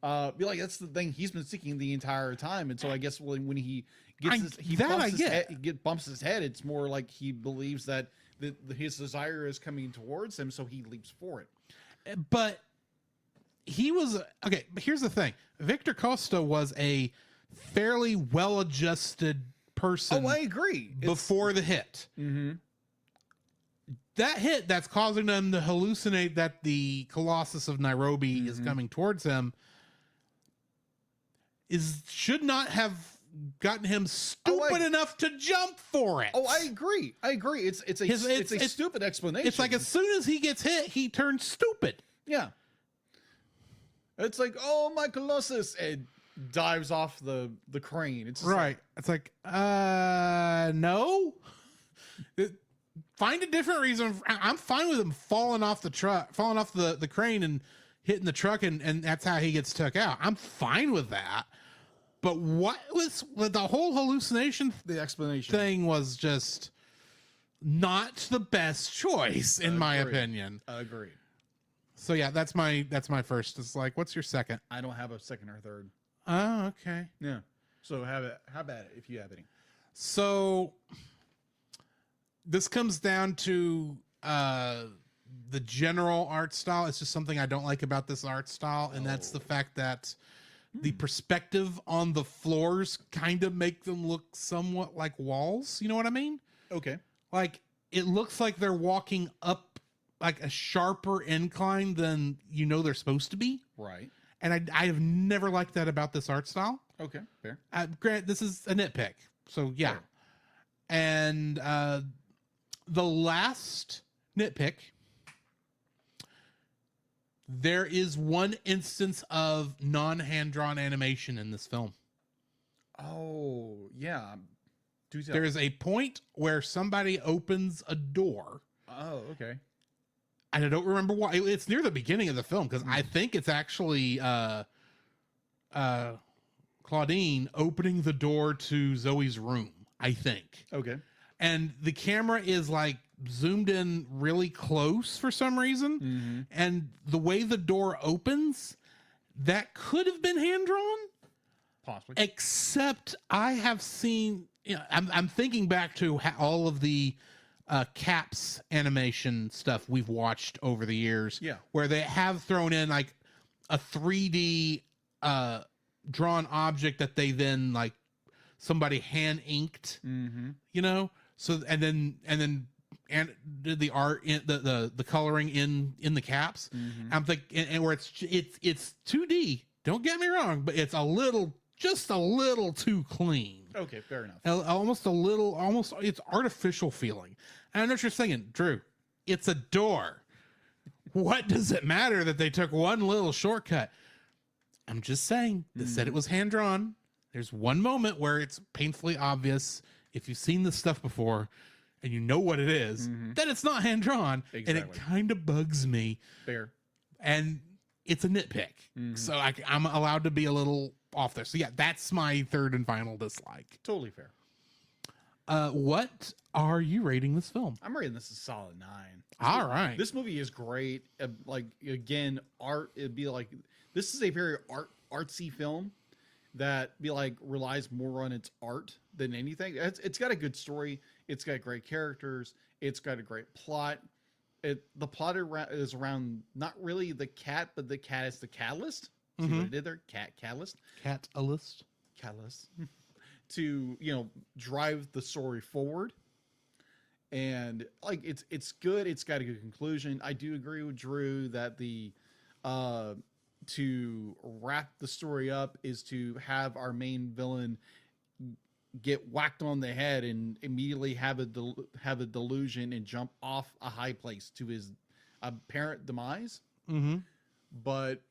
Be like, that's the thing he's been seeking the entire time. And so I guess when he bumps his head, it's more like he believes that his desire is coming towards him, so he leaps for it. But he was okay. But here's the thing: Victor Costa was a fairly well-adjusted person. Oh, I agree. Before the hit, that hit that's causing them to hallucinate that the Colossus of Nairobi is coming towards him should not have gotten him stupid enough to jump for it. Oh, I agree. It's a stupid explanation. It's like as soon as he gets hit, he turns stupid. Yeah. It's like, oh, my Colossus, and dives off the crane. It's just right. It's like, no. Find a different reason. I'm fine with him falling off the crane and hitting the truck, and that's how he gets took out. I'm fine with that. But what was the whole hallucination? The explanation thing was just not the best choice, in my opinion. Agreed. So yeah, that's my first. It's like, what's your second? I don't have a second or third. Oh, okay. Yeah. So how about it if you have any? So this comes down to the general art style. It's just something I don't like about this art style, and that's the fact that the perspective on the floors kind of make them look somewhat like walls. You know what I mean? Okay. Like, it looks like they're walking up like a sharper incline than they're supposed to be. Right. And I have never liked that about this art style. Okay, fair. Grant, this is a nitpick. So, yeah. Fair. And the last nitpick, there is one instance of non-hand-drawn animation in this film. Oh, yeah. There is a point where somebody opens a door. Oh, okay. And I don't remember why. It's near the beginning of the film, because I think it's actually Claudine opening the door to Zoe's room, I think. Okay. And the camera is like zoomed in really close for some reason. And the way the door opens, that could have been hand-drawn. Possibly. Except I have seen, I'm thinking back to all of the Caps animation stuff we've watched over the years. Yeah. Where they have thrown in like a 3D drawn object that they then like somebody hand inked, So, and then and the art in the coloring in the caps. I'm thinking, and where it's 2D. Don't get me wrong, but it's just a little too clean. Okay, fair enough. Almost it's artificial feeling. And I know what you're thinking, Drew. It's a door. What does it matter that they took one little shortcut? I'm just saying. They said it was hand drawn. There's one moment where it's painfully obvious, if you've seen this stuff before and you know what it is, that it's not hand drawn. Exactly. And it kind of bugs me. Fair. And it's a nitpick. So I'm allowed to be a little off there. So yeah, that's my third and final dislike. Totally fair. What are you rating this film? I'm rating this a solid 9. All right. This movie is great. Like, again, art, it'd be like, this is a very artsy film that be like relies more on its art than anything. It's got a good story. It's got great characters. It's got a great plot. The plot is around not really the cat, but the cat is the catalyst. See what I did there? Catalyst. Catalyst. Catalyst. To, drive the story forward. And like it's good. It's got a good conclusion. I do agree with Drew that the to wrap the story up is to have our main villain get whacked on the head and immediately have a delusion and jump off a high place to his apparent demise. But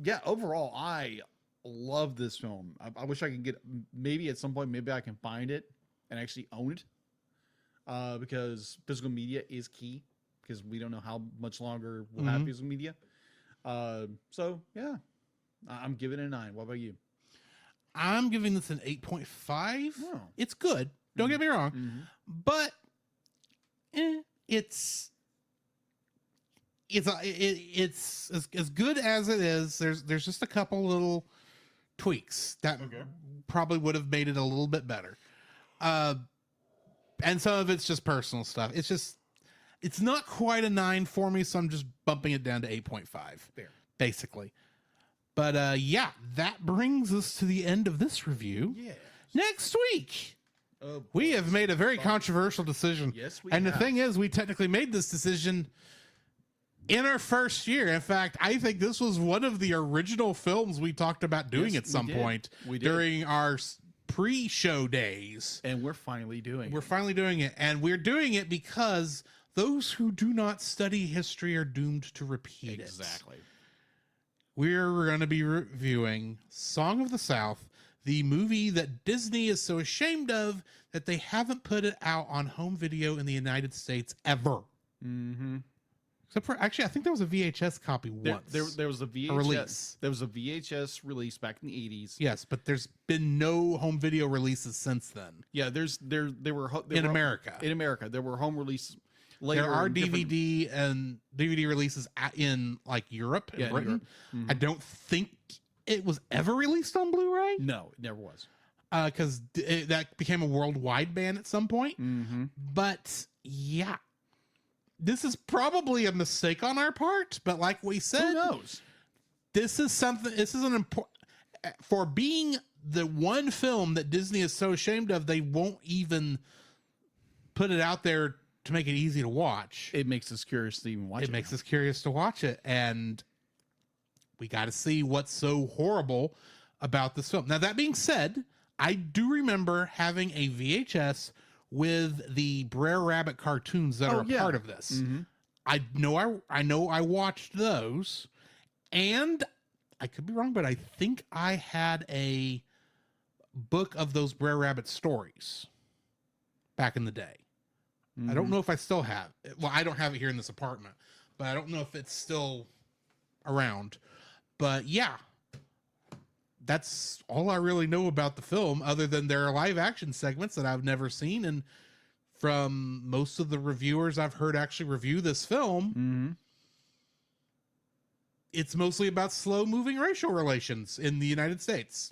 yeah, overall, I love this film. I wish I could get, maybe at some point, maybe I can find it and actually own it. Because physical media is key, because we don't know how much longer we'll have physical media. So yeah, I'm giving it a 9. What about you? I'm giving this an 8.5. Oh. It's good. Don't get me wrong, but it's as good as it is. There's just a couple little tweaks that probably would have made it a little bit better. And some of it's just personal stuff. It's not quite a 9 for me, so I'm just bumping it down to 8.5. Fair. Basically. But yeah, that brings us to the end of this review. Yeah. Next week, we have made a very controversial decision. Yes, we And have. the thing is, we technically made this decision in our first year. In fact, I think this was one of the original films we talked about doing Yes, at some we did. point We did. during our pre-show days. And we're finally doing We're it. finally doing it, and we're doing it because those who do not study history are doomed to repeat it. Exactly. We're going to be reviewing Song of the South, the movie that Disney is so ashamed of that they haven't put it out on home video in the United States ever. Except for, actually, I think there was a VHS copy once. There was a VHS release. There was a VHS release back in the 80s. Yes, but there's been no home video releases since then. Yeah, there were In America. In America, there were home release later. There are in different- DVD releases in like Europe and Yeah, in Britain. Europe. I don't think it was ever released on Blu-ray No, it never was. because that became a worldwide ban at some point. But yeah, this is probably a mistake on our part. But like we said, Who knows? this is something. This is an important for being the one film that Disney is so ashamed of. They won't even put it out there to make it easy to watch. It makes us curious to even watch it. It makes us curious to watch it, and we got to see what's so horrible about this film. Now, that being said, I do remember having a VHS with the Brer Rabbit cartoons that are a part of this. I know I watched those, and I could be wrong, but I think I had a book of those Brer Rabbit stories back in the day. I don't know if I still have it. Well, I don't have it here in this apartment, but I don't know if it's still around. But yeah, that's all I really know about the film, other than there are live action segments that I've never seen. And from most of the reviewers I've heard actually review this film, it's mostly about slow moving racial relations in the United States.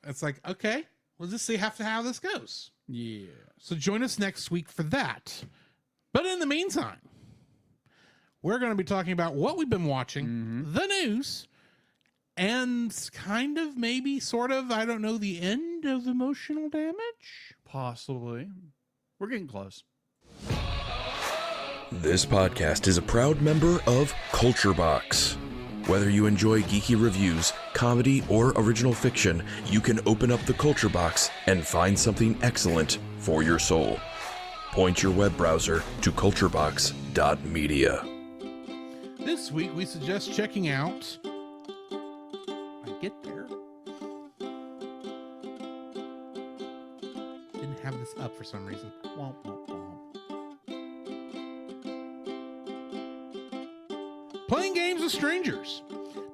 It's like, okay, we'll just see how this goes. Yeah. So join us next week for that. But in the meantime, we're going to be talking about what we've been watching, the news, and kind of maybe sort of, I don't know, the end of Emotional Damage? Possibly. We're getting close. This podcast is a proud member of Culture Box. Whether you enjoy geeky reviews, comedy, or original fiction, you can open up the Culture Box and find something excellent for your soul. Point your web browser to culturebox.media. This week, we suggest checking out... I get there. Didn't have this up for some reason. Womp, womp, womp. Playing Games with Strangers.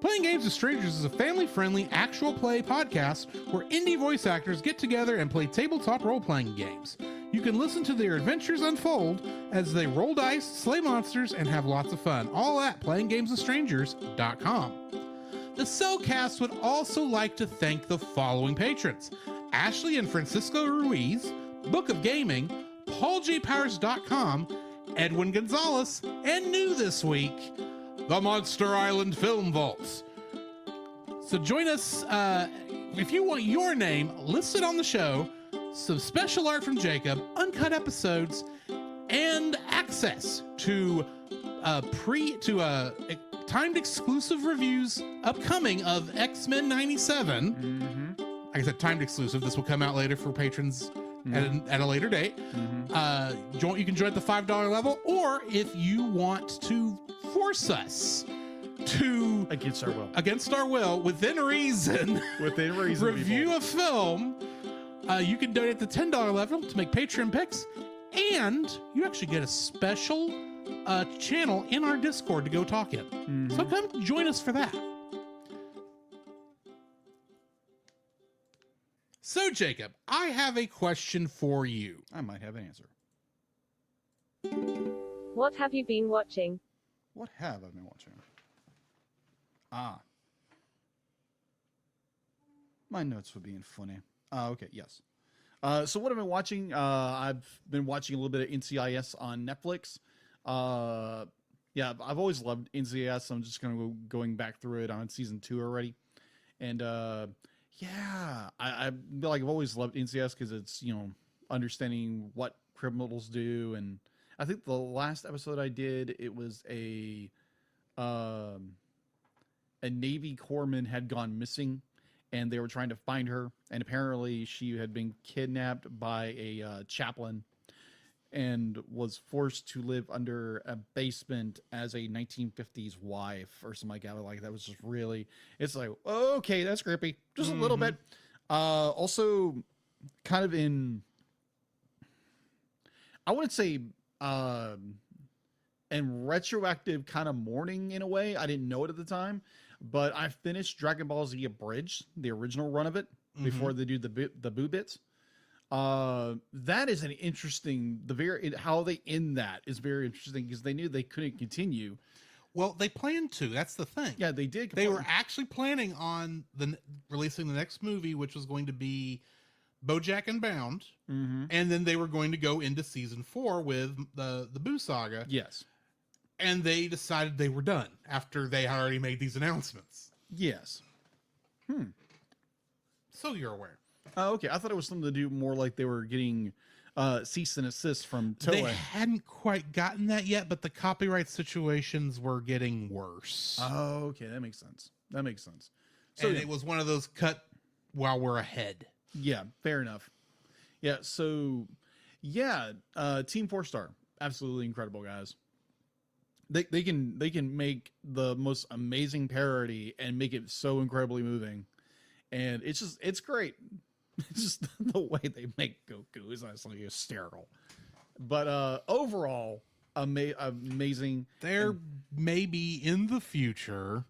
Playing Games with Strangers is a family-friendly actual play podcast where indie voice actors get together and play tabletop role-playing games. You can listen to their adventures unfold as they roll dice, slay monsters, and have lots of fun, all at playinggameswithstrangers.com. The Cellcast would also like to thank the following patrons: Ashley and Francisco Ruiz, Book of Gaming, PaulJPowers.com, Edwin Gonzalez, and new this week, the Monster Island Film Vaults. So join us if you want your name listed on the show, some special art from Jacob, uncut episodes, and access to timed exclusive reviews upcoming of X-Men 97. Like I said, timed exclusive. This will come out later for patrons at a later date. You can join at the $5 level, or if you want to force us to Against our will, within reason, review a film, you can donate at the $10 level to make Patreon picks, and you actually get a special channel in our Discord to go talk in. So come join us for that. So, Jacob, I have a question for you. I might have an answer. What have you been watching? What have I been watching? My notes were being funny. Okay, yes. So what I've been watching, I've been watching a little bit of NCIS on Netflix. Yeah, I've always loved NCIS. I'm just going back through it on season 2 already. And yeah, I've always loved NCIS because it's, understanding what criminals do. And I think the last episode I did, it was a Navy corpsman had gone missing, and they were trying to find her. And apparently she had been kidnapped by a chaplain and was forced to live under a basement as a 1950s wife or something like that. Like, that was just really, it's like, okay, that's creepy. Just a little bit. Also kind of in, I wouldn't say, and retroactive kind of mourning in a way. I didn't know it at the time, but I finished Dragon Ball Z Abridged, the original run of it, before they do the boo bits. That is an interesting, how they end that is very interesting because they knew they couldn't continue. Well, they planned to. That's the thing. Yeah, they did. They were actually planning on releasing the next movie, which was going to be BoJack and Bound, and then they were going to go into season 4 with the Boo Saga. Yes. And they decided they were done after they had already made these announcements. Yes. So you're aware. Oh, okay. I thought it was something to do more like they were getting cease and assist from Toei. They hadn't quite gotten that yet, but the copyright situations were getting worse. Oh, okay. That makes sense. So it was one of those cut while we're ahead. Yeah, fair enough. Yeah, so yeah, Team 4-Star, absolutely incredible guys. They can make the most amazing parody and make it so incredibly moving, and it's great. It's just the way they make Goku is absolutely hysterical. But overall, amazing. There may be in the future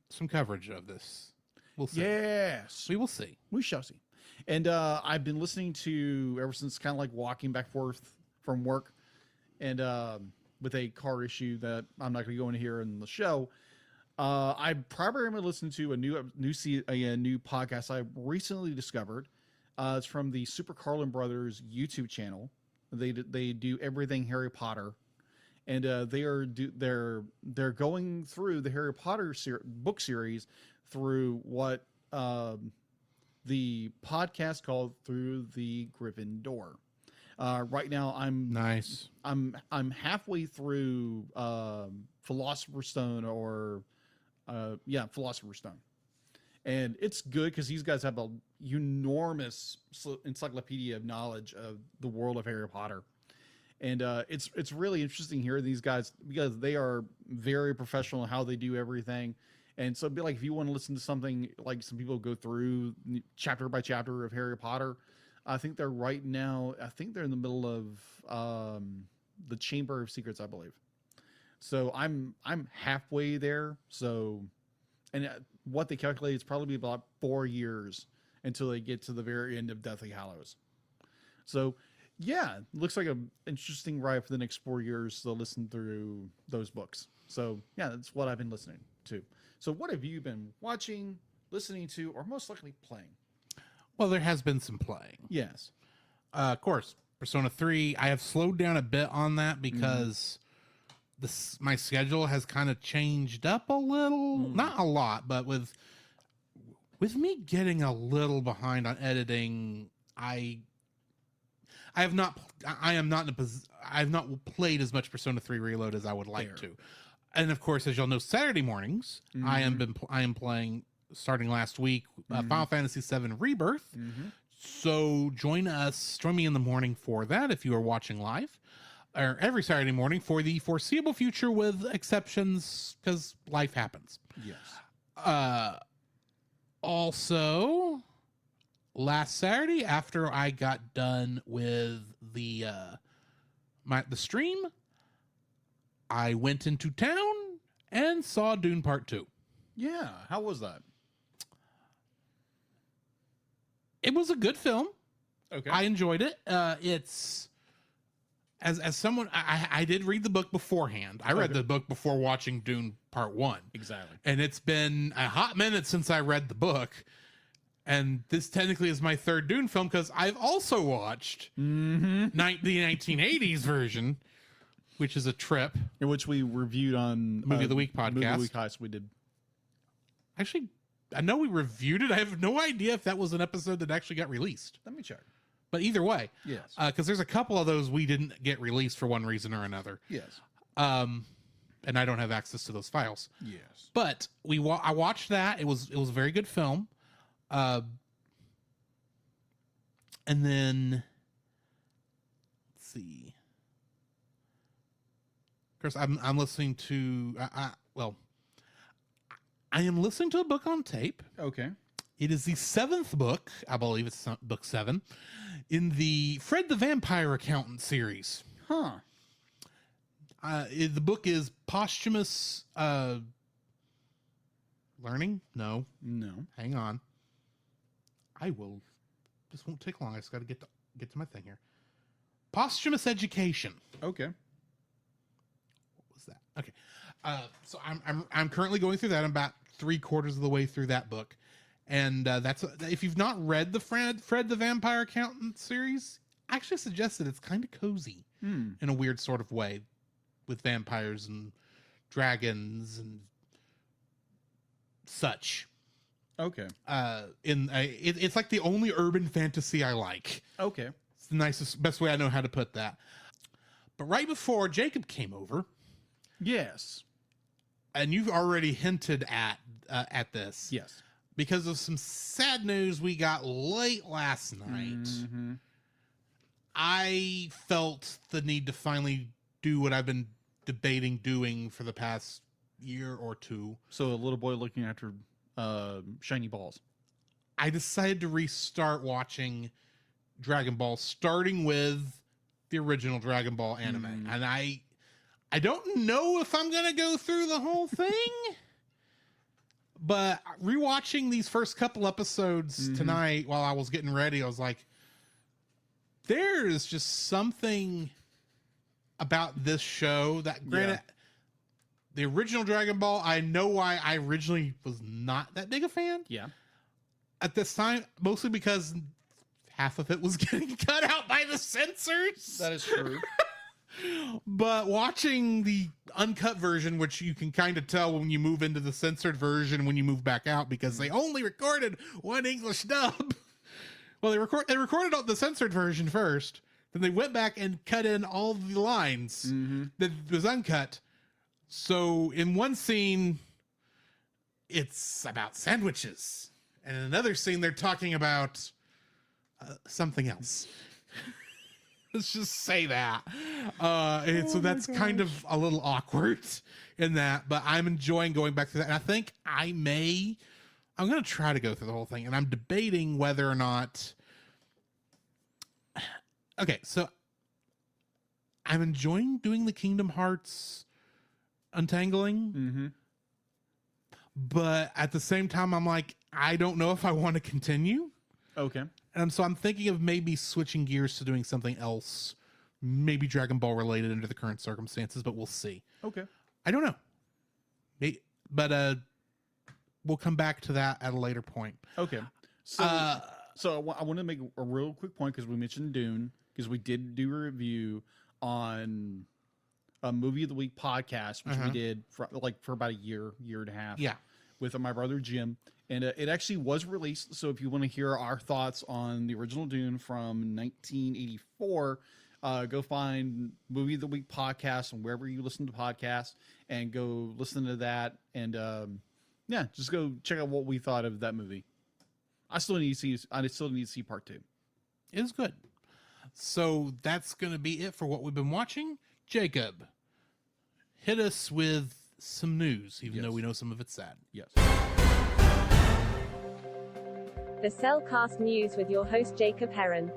some coverage of this. We'll see. Yes, we will see. We shall see. And I've been listening to ever since, kind of like walking back forth from work, and with a car issue that I'm not going to go into here in the show. I primarily listened to a new podcast I recently discovered. It's from the Super Carlin Brothers YouTube channel. They do everything Harry Potter, and they're going through the Harry Potter book series through what the podcast called Through the Griffin Door. Right now, I'm Nice. I'm halfway through Philosopher's Stone, or Philosopher's Stone, and it's good because these guys have a enormous encyclopedia of knowledge of the world of Harry Potter. And it's really interesting hearing these guys because they are very professional in how they do everything. And so it'd be like if you want to listen to something like some people go through chapter by chapter of Harry Potter, I think they're right now. I think they're in the middle of the Chamber of Secrets, I believe. So I'm halfway there. So, and what they calculate is probably about 4 years until they get to the very end of Deathly Hallows. So. Yeah, looks like an interesting ride for the next 4 years to listen through those books. So, yeah, that's what I've been listening to. So, what have you been watching, listening to, or most likely playing? Well, there has been some playing. Yes. Of course, Persona 3. I have slowed down a bit on that because my schedule has kind of changed up a little. Not a lot, but with me getting a little behind on editing, I have not played as much Persona 3 Reload as I would like to. And of course, as y'all know, Saturday mornings, I am playing, starting last week, Final Fantasy VII Rebirth. So join me in the morning for that if you are watching live, or every Saturday morning for the foreseeable future, with exceptions because life happens. Yes. Also, last Saturday, after I got done with the stream, I went into town and saw Dune Part 2. Yeah, how was that? It was a good film. Okay. I enjoyed it. It's as someone I did read the book beforehand. I read the book before watching Dune Part 1. Exactly. And it's been a hot minute since I read the book. And this technically is my third Dune film because I've also watched the 1980s version, which is a trip. In which we reviewed on Movie of the Week podcast. Movie of the Week heist we did. Actually, I know we reviewed it. I have no idea if that was an episode that actually got released. Let me check. But either way, Yes. Because there's a couple of those we didn't get released for one reason or another. Yes. And I don't have access to those files. Yes. But I watched that. It was a very good film. And then let's see. Of course, I'm listening to. I am listening to a book on tape. Okay. It is the 7th book, I believe it's book 7, in the Fred the Vampire Accountant series. Huh. The book is Posthumous Learning? No. Hang on. This won't take long. I just got to get to my thing here. Posthumous Education. Okay. What was that? Okay. So I'm currently going through that. I'm about 3/4 of the way through that book. And that's if you've not read the Fred the Vampire Accountant series, I actually suggest that it's kind of cozy in a weird sort of way, with vampires and dragons and such. Okay. It's like the only urban fantasy I like. Okay. It's the best way I know how to put that. But right before Jacob came over, yes, and you've already hinted at this, yes, because of some sad news we got late last night, I felt the need to finally do what I've been debating doing for the past year or two. So a little boy looking after shiny balls. I decided to restart watching Dragon Ball, starting with the original Dragon Ball anime. And I don't know if I'm going to go through the whole thing, but rewatching these first couple episodes tonight while I was getting ready, I was like, there is just something about this show that, granted, the original Dragon Ball, I know why I originally was not that big a fan. Yeah. At this time, mostly because half of it was getting cut out by the censors. That is true. But watching the uncut version, which you can kind of tell when you move into the censored version when you move back out, because they only recorded one English dub. Well, they recorded the censored version first, Then they went back and cut in all the lines that was uncut. So in one scene, it's about sandwiches. And in another scene, they're talking about something else. Let's just say that. So that's kind of a little awkward in that, but I'm enjoying going back to that. And I think I'm going to try to go through the whole thing, and I'm debating whether or not. Okay, so I'm enjoying doing the Kingdom Hearts untangling, but at the same time, I'm like, I don't know if I want to continue. Okay. And so I'm thinking of maybe switching gears to doing something else, maybe Dragon Ball related under the current circumstances, but we'll see. Okay. I don't know. But we'll come back to that at a later point. Okay. So, I want to make a real quick point because we mentioned Dune, because we did do a review on a Movie of the Week podcast, which we did for about a year and a half. Yeah. With my brother Jim. And it actually was released. So if you want to hear our thoughts on the original Dune from 1984, go find Movie of the Week podcast and wherever you listen to podcasts, and go listen to that. And just go check out what we thought of that movie. I still need to see part 2. It was good. So that's going to be it for what we've been watching. Jacob, hit us with some news, even though we know some of it's sad. Yes. The Cellcast News with your host Jacob Heron.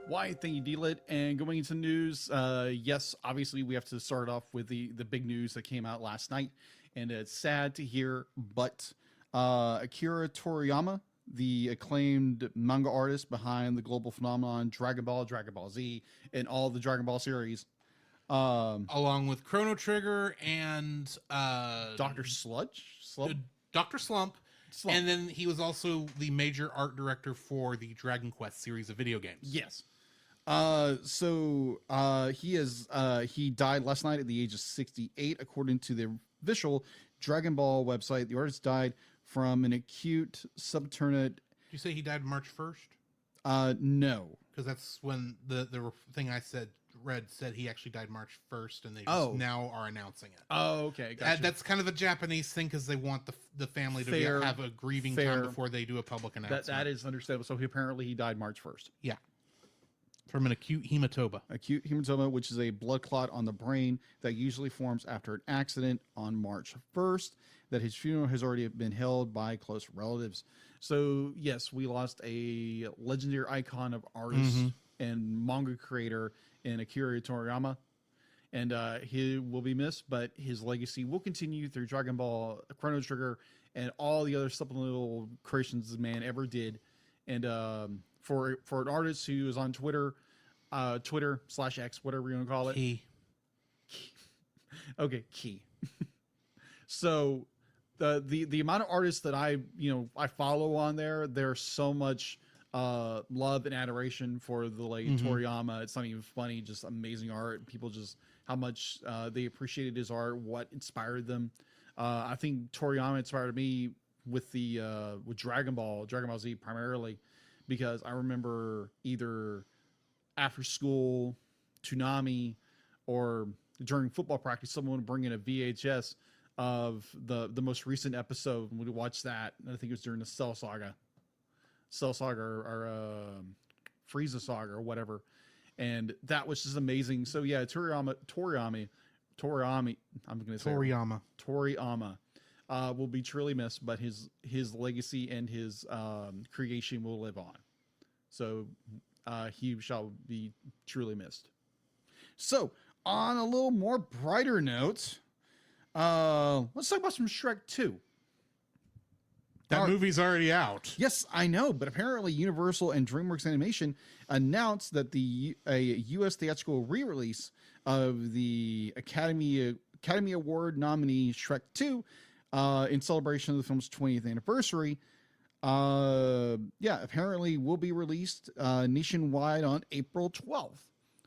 Why, thank you, D-Lit. And going into news, yes, obviously we have to start off with the big news that came out last night. And it's sad to hear, but Akira Toriyama, the acclaimed manga artist behind the global phenomenon Dragon Ball, Dragon Ball Z, and all the Dragon Ball series. Along with Chrono Trigger and Dr. Slump. Dr. Slump. And then he was also the major art director for the Dragon Quest series of video games. Yes. He died last night at the age of 68, according to the official Dragon Ball website. The artist died from an acute subterranean. Did you say he died March 1st? No. Because that's when the thing I read said he actually died March 1st, and they just now are announcing it. Oh, okay. Gotcha. That's kind of a Japanese thing, because they want the family to have a grieving time before they do a public announcement. That is understandable. So apparently he died March 1st. Yeah. From an acute hematoma. Acute hematoma, which is a blood clot on the brain that usually forms after an accident on March 1st, that his funeral has already been held by close relatives. So, yes, we lost a legendary icon of artist and manga creator in Akira Toriyama. And he will be missed, but his legacy will continue through Dragon Ball, Chrono Trigger, and all the other supplemental creations the man ever did. And for an artist who is on Twitter /X, whatever you want to call it. Key. Okay, Key. So the amount of artists that I follow on there, there's so much love and adoration for the late Toriyama. It's not even funny, just amazing art. People just how much they appreciated his art, what inspired them. I think Toriyama inspired me with with Dragon Ball Z primarily, because I remember either after school, Toonami, or during football practice, someone would bring in a VHS of the most recent episode, and we'd watch that. And I think it was during the Cell Saga or Frieza Saga or whatever. And that was just amazing. So yeah, Toriyama, I'm going to say Toriyama will be truly missed, but his legacy and his creation will live on. So he shall be truly missed. So on a little more brighter note, let's talk about some Shrek 2. That movie's already out. Yes, I know, but apparently Universal and DreamWorks Animation announced that a U.S. theatrical re-release of the Academy Award nominee Shrek 2 in celebration of the film's 20th anniversary Yeah, apparently will be released nationwide on April 12th.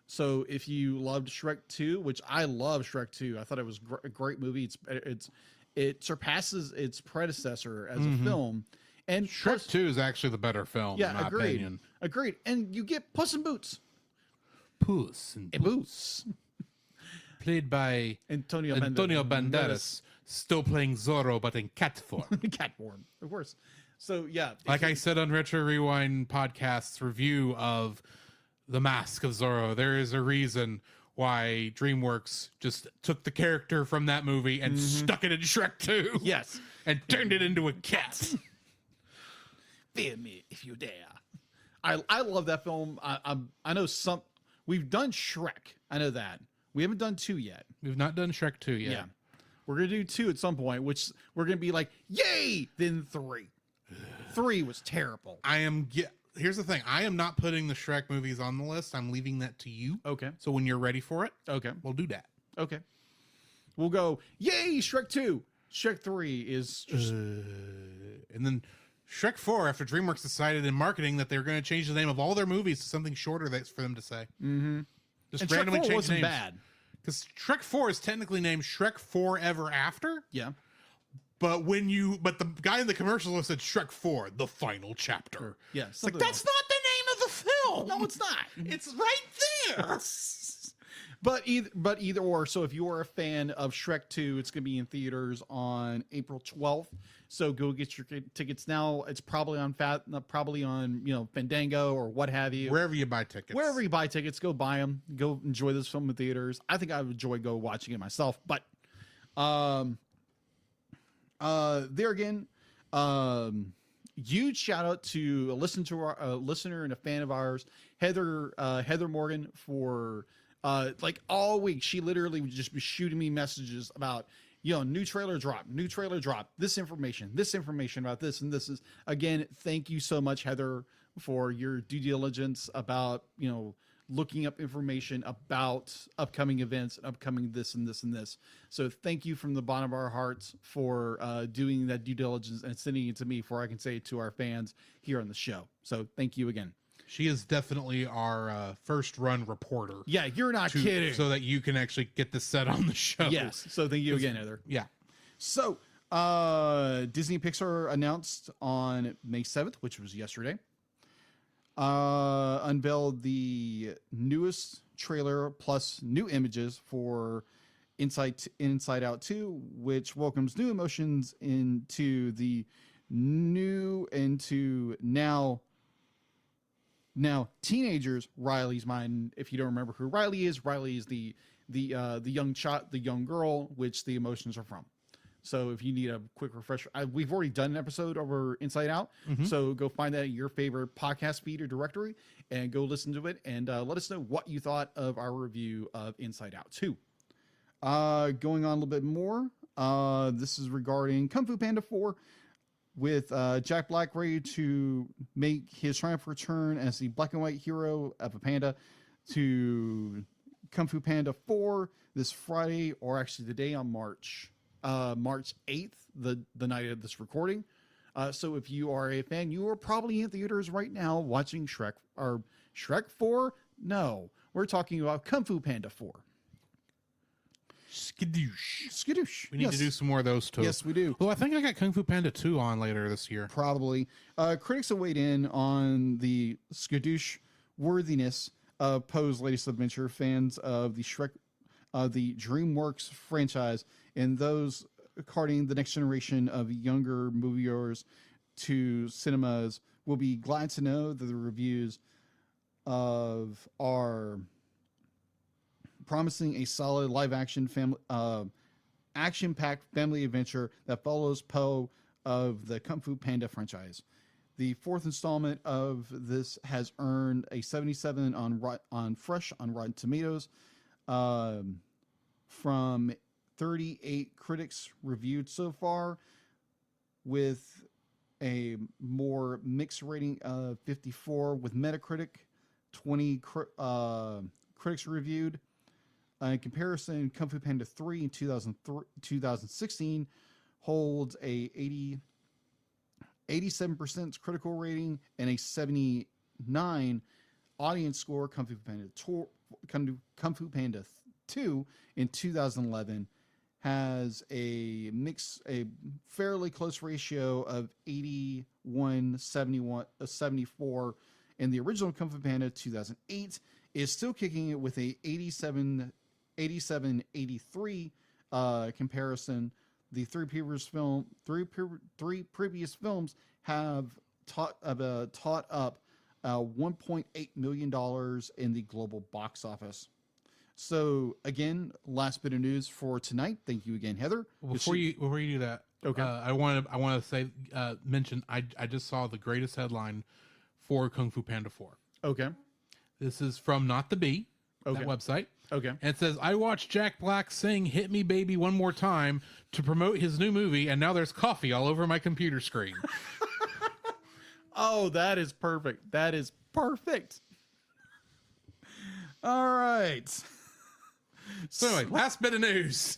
So if you loved Shrek 2, which I love Shrek 2, I thought it was a great movie. It surpasses its predecessor as a film. And Shrek 2 is actually the better film, in my opinion. Agreed. And you get Puss in Boots. Puss in Boots. Played by Antonio Banderas, still playing Zorro, but in cat form. Cat form, of course. So, yeah. Like I said on Retro Rewind podcast's review of The Mask of Zorro, there is a reason why DreamWorks just took the character from that movie and stuck it in Shrek 2. Yes. And turned it into a cat. Fear me if you dare. I love that film. I know we've done Shrek. I know that. We haven't done 2 yet. We've not done Shrek 2 yet. Yeah. We're going to do 2 at some point, which we're going to be like, yay! Then 3. 3 was terrible. Here's the thing. I am not putting the Shrek movies on the list. I'm leaving that to you. Okay. So when you're ready for it, okay, we'll do that. Okay. We'll go, yay, Shrek 2. Shrek 3 is just... and then Shrek 4, after DreamWorks decided in marketing that they were going to change the name of all their movies to something shorter that's for them to say. Mm-hmm. Just and randomly Shrek 4 change wasn't names. bad. Because Shrek 4 is technically named Shrek 4 Ever After. Yeah. But the guy in the commercial said Shrek 4, the final chapter. Yeah. It's like, that's not the name of the film. No, it's not. It's right there. But either or. So if you are a fan of Shrek 2, it's going to be in theaters on April 12th. So go get your tickets now. It's probably on Fandango or what have you. Wherever you buy tickets. Wherever you buy tickets, go buy them. Go enjoy this film in theaters. I think I would enjoy watching it myself. But there again, huge shout out to a listener and a fan of ours, Heather Morgan, for like all week she literally would just be shooting me messages about, new trailer drop, this information about this. And this is, again, thank you so much, Heather, for your due diligence about, looking up information about upcoming events and upcoming this and this and this. So thank you from the bottom of our hearts for doing that due diligence and sending it to me before I can say it to our fans here on the show. So thank you again. She is definitely our first run reporter. Yeah, you're not kidding. So that you can actually get this set on the show. Yes. So thank you again, Heather. Yeah. So Disney Pixar announced on May 7th, which was yesterday, unveiled the newest trailer plus new images for Inside Out 2, which welcomes new emotions into now teenagers Riley's mind. If you don't remember who Riley is the young girl which the emotions are from. So if you need a quick refresher, we've already done an episode over Inside Out. So go find that in your favorite podcast feed or directory and go listen to it and let us know what you thought of our review of Inside Out 2. Going on a little bit more, this is regarding Kung Fu Panda 4, with Jack Black ready to make his triumphant return as the black and white hero of a panda to Kung Fu Panda 4 this Friday, or actually the day on March 8th, the night of this recording. So if you are a fan, you are probably in theaters right now watching Shrek 4. No, we're talking about Kung Fu Panda 4. Skadoosh. We need to do some more of those too. Yes, we do. Well, I think I got Kung Fu Panda 2 on later this year. Probably. Critics have weighed in on the skadoosh worthiness of Poe's latest adventure. Fans of the DreamWorks franchise and those carting the next generation of younger moviegoers to cinemas will be glad to know that the reviews of our promising a solid live-action action-packed family adventure that follows Poe of the Kung Fu Panda franchise. The fourth installment of this has earned a 77 on Rotten Tomatoes from 38 critics reviewed so far, with a more mixed rating of 54 with Metacritic, 20 critics reviewed. In comparison, Kung Fu Panda 3 in 2016 holds a 87% critical rating, and a 79 audience score. Kung Fu Panda 2 in 2011 has a fairly close ratio of 74, and the original Kung Fu Panda 2008 is still kicking it with a 83 comparison. The three previous films have taught up $1.8 million in the global box office. So again, last bit of news for tonight. Thank you again, Heather. Before you do that, okay. I want to say mention I just saw the greatest headline for Kung Fu Panda 4. Okay. This is from Not the Bee, okay. that website. Okay. And it says, I watched Jack Black sing Hit Me Baby One More Time to promote his new movie, and now there's coffee all over my computer screen. Oh, that is perfect. That is perfect. All right. So anyway, last bit of news.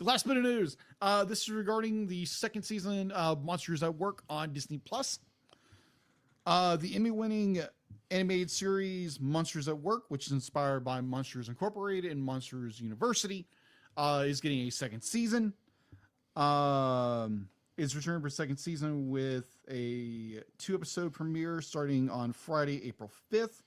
This is regarding the second season of Monsters at Work on Disney+. The Emmy-winning animated series Monsters at Work, which is inspired by Monsters Incorporated and Monsters University, is getting a second season. It's returned for second season with a 2-episode premiere starting on Friday, April 5th,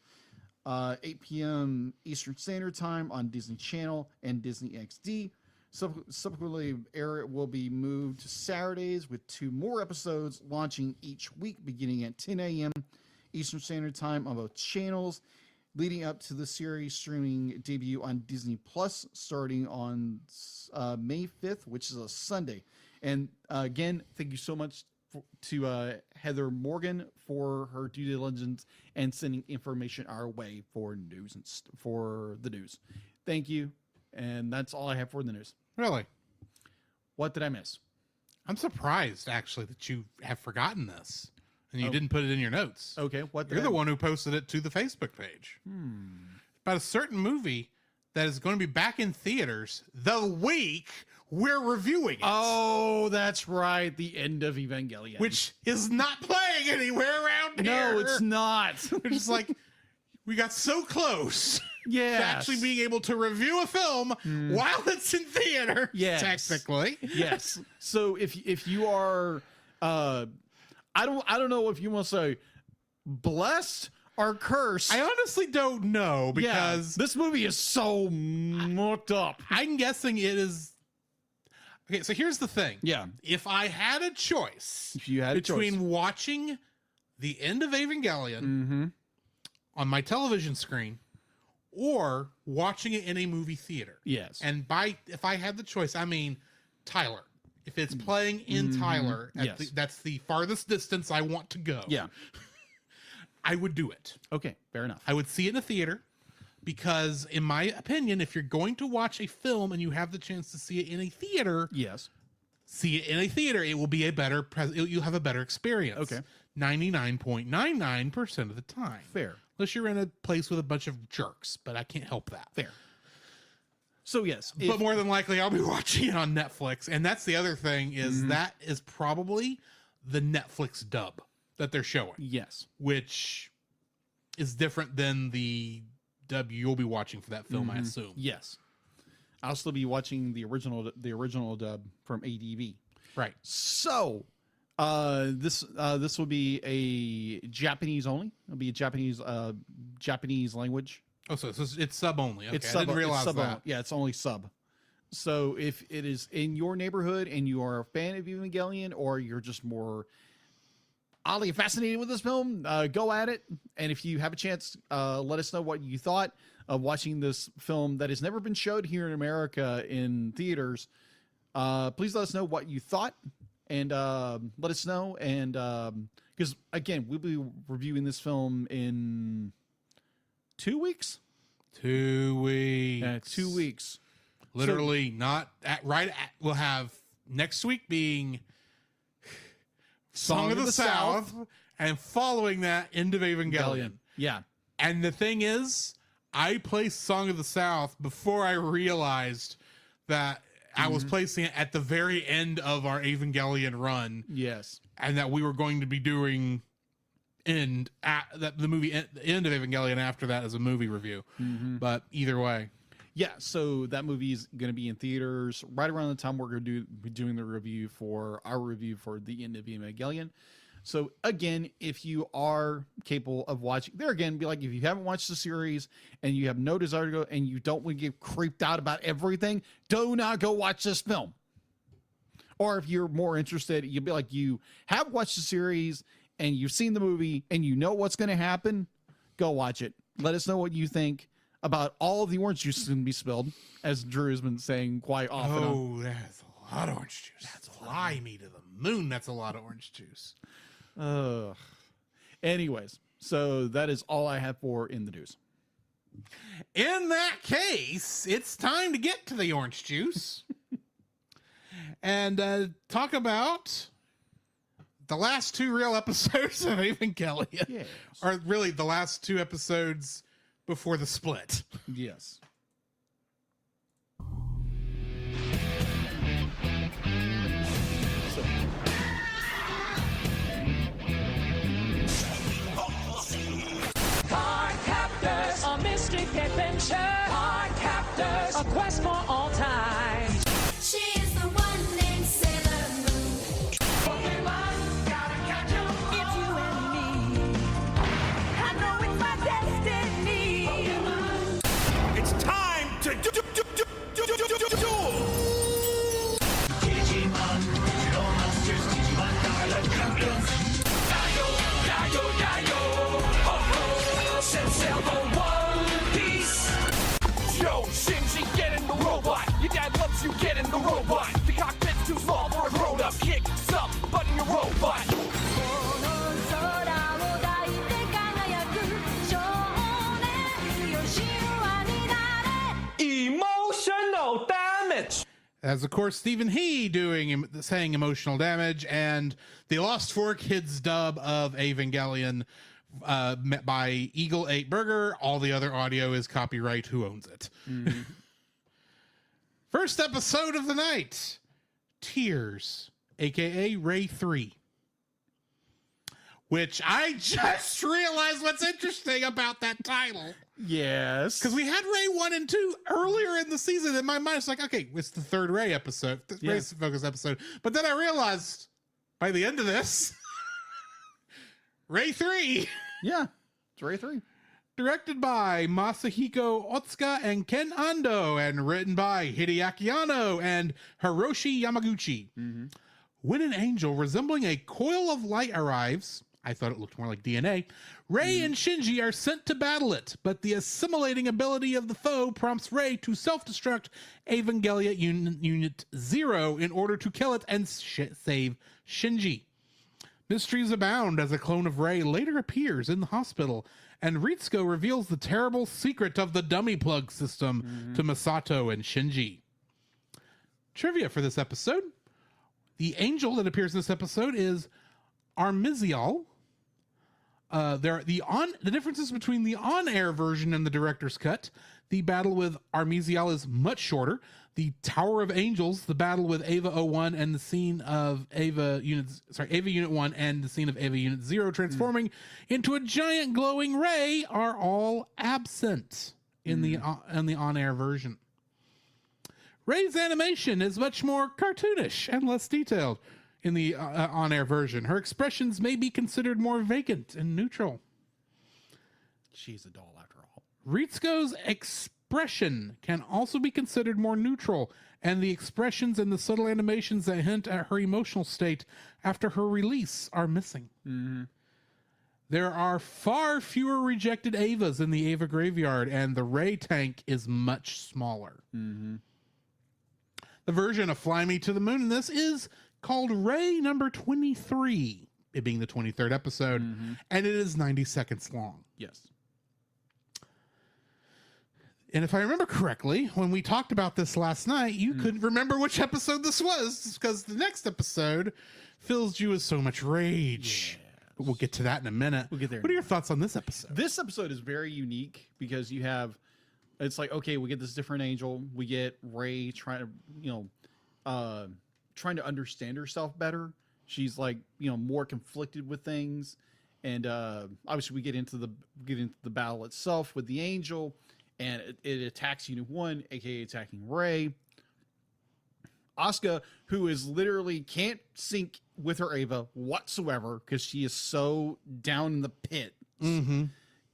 8 p.m. Eastern Standard Time on Disney Channel and Disney XD. Subsequently, it will be moved to Saturdays with 2 more episodes launching each week beginning at 10 a.m. Eastern Standard Time on both channels, leading up to the series streaming debut on Disney Plus starting on May 5th, which is a Sunday. And again, thank you so much to Heather Morgan for her due diligence and sending information our way for news and for the news. Thank you. And that's all I have for the news. Really? What did I miss? I'm surprised, actually, that you have forgotten this and you didn't put it in your notes. Okay. You're the one who posted it to the Facebook page. About a certain movie that is going to be back in theaters the week we're reviewing it. Oh, that's right. The end of Evangelion. Which is not playing anywhere around here. No, it's not. It's just like, we got so close to Yes. actually being able to review a film while it's in theater. Yes. Technically. Yes. So if you are, I don't know if you want to say blessed or cursed. I honestly don't know because this movie is so mucked up. I'm guessing it is. Okay, so here's the thing. Yeah. If I had a choice If you had a between choice. watching the end of Evangelion on my television screen or watching it in a movie theater. Yes. And if I had the choice, I mean Tyler. If it's playing in Tyler, that's the farthest distance I want to go. Yeah. I would do it. Okay. Fair enough. I would see it in a theater because, in my opinion, if you're going to watch a film and you have the chance to see it in a theater, Yes. see it in a theater. It will be a better. You'll have a better experience. Okay. 99.99% of the time. Fair. Unless you're in a place with a bunch of jerks, but I can't help that. Fair. So yes, But more than likely, I'll be watching it on Netflix. And that's the other thing is that is probably the Netflix dub that they're showing. Yes. Which is different than the dub you'll be watching for that film, I assume. Yes. I'll still be watching the original dub from ADV. Right. So, this will be a Japanese only. It'll be a Japanese language. Oh, so it's sub only. Okay, It's I didn't realize sub that. only. Yeah, it's only sub. So if it is in your neighborhood and you are a fan of Evangelion, or you're just more oddly fascinated with this film, go at it. And if you have a chance, let us know what you thought of watching this film that has never been showed here in America in theaters. Please let us know what you thought, and let us know. And because again, we'll be reviewing this film in 2 weeks. 2 weeks. 2 weeks. Literally we'll have next week being Song of the South, and following that, End of Evangelion. Yeah. And the thing is, I placed Song of the South before I realized that I was placing it at the very end of our Evangelion run. Yes. And that we were going to be doing the end of Evangelion after that as a movie review. But either way. Yeah, so that movie is going to be in theaters right around the time we're going to be doing the review for our review for the end of Evangelion. So again, if you are capable of watching there again, be like, if you haven't watched the series and you have no desire to go and you don't want to get creeped out about everything, do not go watch this film. Or if you're more interested, you'll be like, you have watched the series and you've seen the movie and you know what's going to happen, go watch it. Let us know what you think about all of the orange juice going to be spilled, as Drew has been saying quite often. Oh, that's a lot of orange juice. Fly me to the moon. That's a lot of orange juice. Anyways, so that is all I have for in the news. In that case, it's time to get to the orange juice and talk about the last 2 real episodes of Evangelion. Yes. Or really the last 2 episodes before the split. Yes. Card captors, a mystic adventure. Card captors, a quest for all time. She is the one named Sailor Moon. Pokemon, gotta catch 'em all. It's you and me. I know it's my destiny. Pokemon. It's time to do. Digimon, no monsters, Digimon are the champions. Yayo, yayo, ho-ho, set sail for One Piece. Yo, Shinji, get in the robot. Your dad loves you, get in the robot. The cockpit's too small for a grown-up. Kick some butt in your robot. Emotional damage. As of course Stephen He saying emotional damage, and the Lost 4 Kids dub of Evangelion met by Eagle 8 Burger. All the other audio is copyright. Who owns it? First episode of the night, Tears, aka Ray 3. Which I just realized what's interesting about that title. Yes. Because we had Ray 1 and 2 earlier in the season. In my mind, it's like, okay, it's the 3rd Ray episode, Ray's focus episode. But then I realized by the end of this, Ray 3. Yeah, it's Ray 3. Directed by Masahiko Otsuka and Ken Ando, and written by Hideaki Anno and Hiroshi Yamaguchi. When an angel resembling a coil of light arrives, I thought it looked more like DNA, Rei and Shinji are sent to battle it, but the assimilating ability of the foe prompts Rei to self-destruct Evangelion Unit 0 in order to kill it and save Shinji. Mysteries abound as a clone of Rei later appears in the hospital, and Ritsuko reveals the terrible secret of the dummy plug system to Masato and Shinji. Trivia for this episode. The angel that appears in this episode is Armizial. The differences between the on-air version and the director's cut. The battle with Armizial is much shorter. The Tower of Angels, the battle with Eva 01 and the scene of Eva Unit 1 and the scene of Eva Unit 0 transforming into a giant glowing ray are all absent in the on-air version. Ray's animation is much more cartoonish and less detailed in the on-air version. Her expressions may be considered more vacant and neutral. She's a doll after all. Ritsuko's expression can also be considered more neutral, and the expressions and the subtle animations that hint at her emotional state after her release are missing. There are far fewer rejected Evas in the Eva graveyard, and the Ray tank is much smaller. The version of Fly Me to the Moon in this is called Ray number 23, it being the 23rd episode, and it is 90 seconds long. Yes. And if I remember correctly, when we talked about this last night, you couldn't remember which episode this was because the next episode fills you with so much rage. Yes. But we'll get to that in a minute. We'll get there. What are your thoughts on this episode? This episode is very unique because you have, it's like, okay, we get this different angel. We get Ray trying to, trying to understand herself better. She's like, more conflicted with things. And obviously we get into the battle itself with the angel, and it attacks Unit 1, aka attacking Rey. Asuka, who is literally can't sync with her Ava whatsoever because she is so down in the pit. Mm-hmm.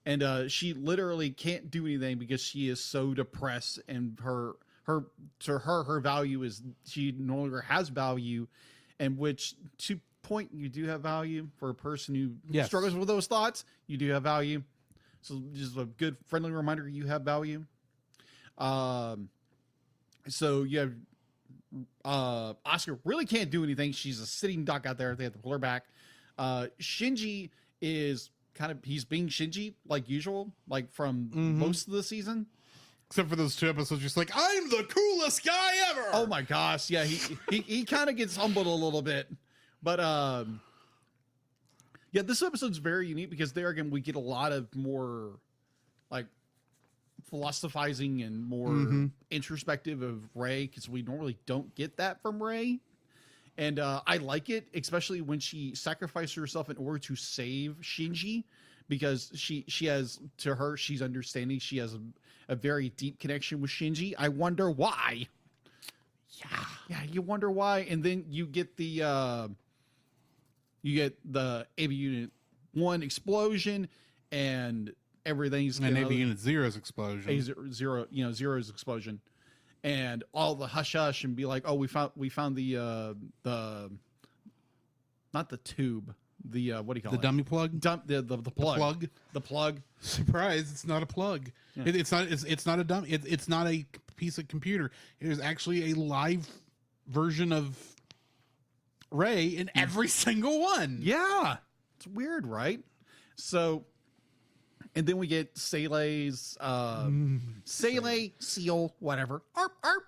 And she literally can't do anything because she is so depressed, and her value is, she no longer has value, and which, to point, you do have value for a person who struggles with those thoughts. You do have value. So just a good friendly reminder, you have value. So you have Asuka really can't do anything. She's a sitting duck out there. They have to pull her back. Shinji is he's being Shinji like usual, like from most of the season. Except for those 2 episodes, just like, I'm the coolest guy ever. Oh my gosh. Yeah. He kind of gets humbled a little bit, but, yeah, this episode's very unique because there again, we get a lot of more like philosophizing and more introspective of Rey, because we normally don't get that from Rey. And I like it, especially when she sacrificed herself in order to save Shinji, because she has, to her, she's understanding. She has a very deep connection with Shinji. I wonder why. Yeah, you wonder why. And then you get the Ava Unit 1 explosion, and everything's and Ava Unit 0's explosion. Zero's explosion. And all the hush hush and be like, oh, we found the not the tube, the what do you call it? The dummy plug? The plug. The plug. Surprise, it's not a plug. Yeah. It's not a dummy. It's not a piece of computer. It is actually a live version of Rey in every single one. Yeah. It's weird, right? So, and then we get Sele's Sele, Seal, whatever. Arp, arp.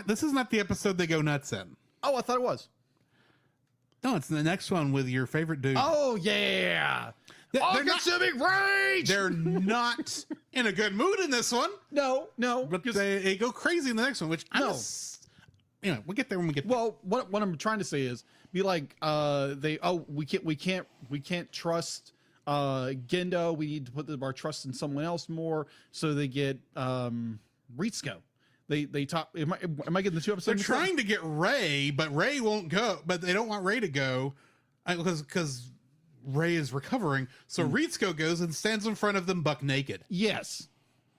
This is not the episode they go nuts in. Oh, I thought it was. No, it's the next one with your favorite dude. Oh, yeah. All-consuming rage! They're not in a good mood in this one. No. But they go crazy in the next one, which we'll get there when we get there. Well, what I'm trying to say is, be like, we can't trust Gendo. We need to put our trust in someone else more. So they get Ritsuko. They talk. Am I getting the 2 episodes? They're trying to get Rey, but Rey won't go. But they don't want Rey to go because Rey is recovering. So Ritsuko goes and stands in front of them buck naked. Yes.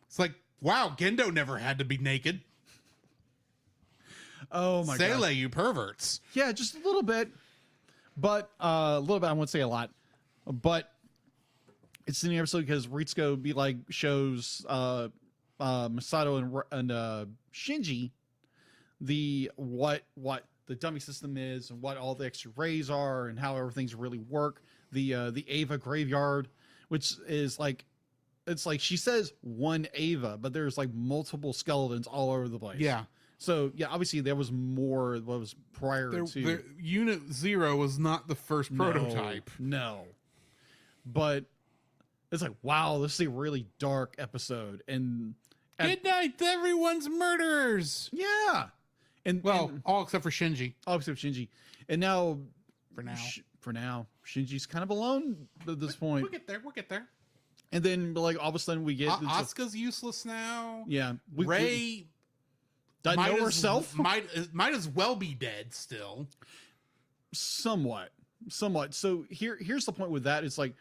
It's like, wow, Gendo never had to be naked. Oh my god. Sele, you perverts. Yeah, just a little bit. But a little bit, I wouldn't say a lot. But it's in the episode because Ritsuko shows Masato and Shinji what the dummy system is, and what all the extra rays are, and how everything's really work. The Ava graveyard, which is it's like she says one Ava, but there's like multiple skeletons all over the place. Yeah. So yeah, obviously there was more. What was prior to Unit 0 was not the first prototype. No, but it's like, wow, this is a really dark episode. And good night, everyone's murderers. Yeah, and all except for Shinji. All except Shinji, and now for now, Shinji's kind of alone at this point. We'll get there. And then all of a sudden we get Asuka's useless now. Yeah, Rey doesn't know herself. Might as well be dead still. Somewhat. So here's the point with that. It's like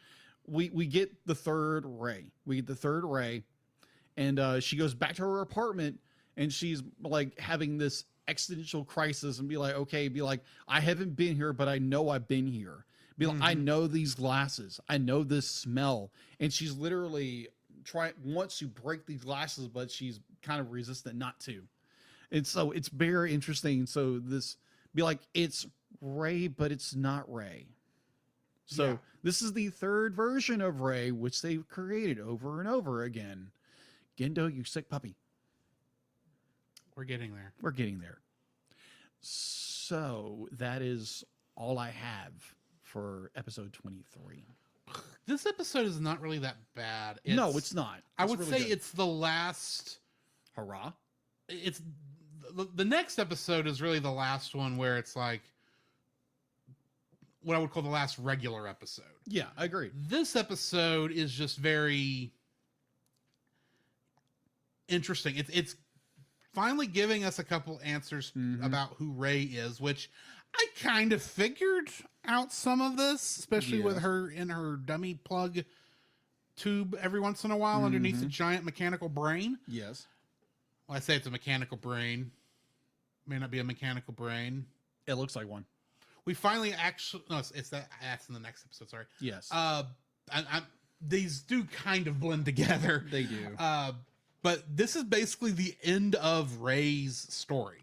we get the third Rey. And she goes back to her apartment, and she's like having this existential crisis, and be like, I haven't been here, but I know I've been here. I know these glasses. I know this smell. And she's literally wants to break these glasses, but she's kind of resistant not to. And so it's very interesting. So it's Rey, but it's not Rey. So this is the third version of Rey, which they've created over and over again. Gendo, you sick puppy. We're getting there. So that is all I have for episode 23. This episode is not really that bad. No, it's not. I would really say good. it's the last hurrah. It's the next episode is really the last one where it's like what I would call the last regular episode. Yeah, I agree. This episode is just very interesting. It's finally giving us a couple answers about who Rey is, which I kind of figured out some of this, especially with her in her dummy plug tube every once in a while underneath a giant mechanical brain. Yes. Well, I say it's a mechanical brain. May not be a mechanical brain. It looks like one. We finally actually no, it's that's in the next episode. Sorry. Yes. These do kind of blend together. They do. But this is basically the end of Rey's story.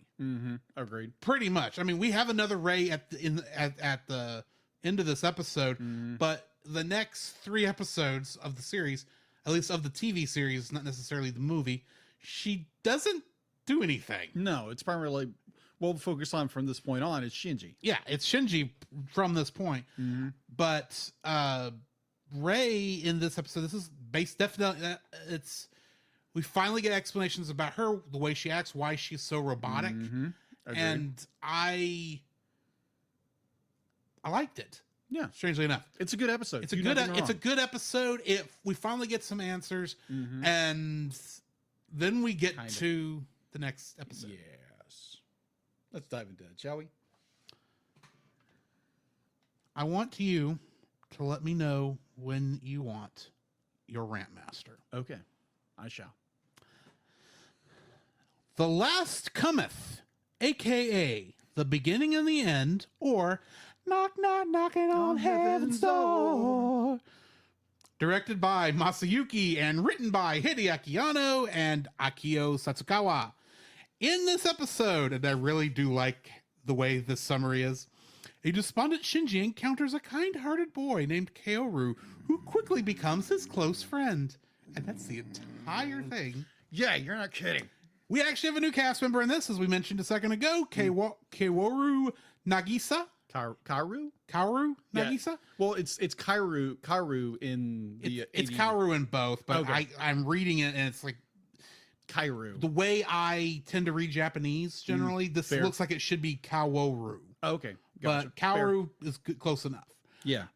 Agreed. Pretty much. I mean, we have another Rey at the end of this episode, but the next 3 episodes of the series, at least of the TV series, not necessarily the movie, she doesn't do anything. No, it's primarily we'll focus on from this point on is Shinji. Yeah, it's Shinji from this point. But Rey in this episode, this is based definitely it's we finally get explanations about her, the way she acts, why she's so robotic. And I liked it. Yeah. Strangely enough. It's a good episode. It's a good episode. We finally get some answers, and then we get to the next episode. Yes. Let's dive into it, shall we? I want you to let me know when you want your rant master. Okay. I shall. The Last Cometh, aka The Beginning and the End, or Knock Knock Knocking on Heaven's Door. Directed by Masayuki and written by Hideaki Anno and Akio Satsukawa. In this episode, and I really do like the way this summary is, a despondent Shinji encounters a kind-hearted boy named Kaoru who quickly becomes his close friend. And that's the entire thing. Yeah, you're not kidding. We actually have a new cast member in this, as we mentioned a second ago, Kaoru Nagisa. Kaoru Nagisa? Yeah. Well, it's Kaoru in the it's Kaoru in both, but okay. I'm reading it and it's like Kaoru. the way I tend to read Japanese generally, this fair. looks like it should be Kaworu. Okay. Gotcha. But Kaoru is close enough. Yeah.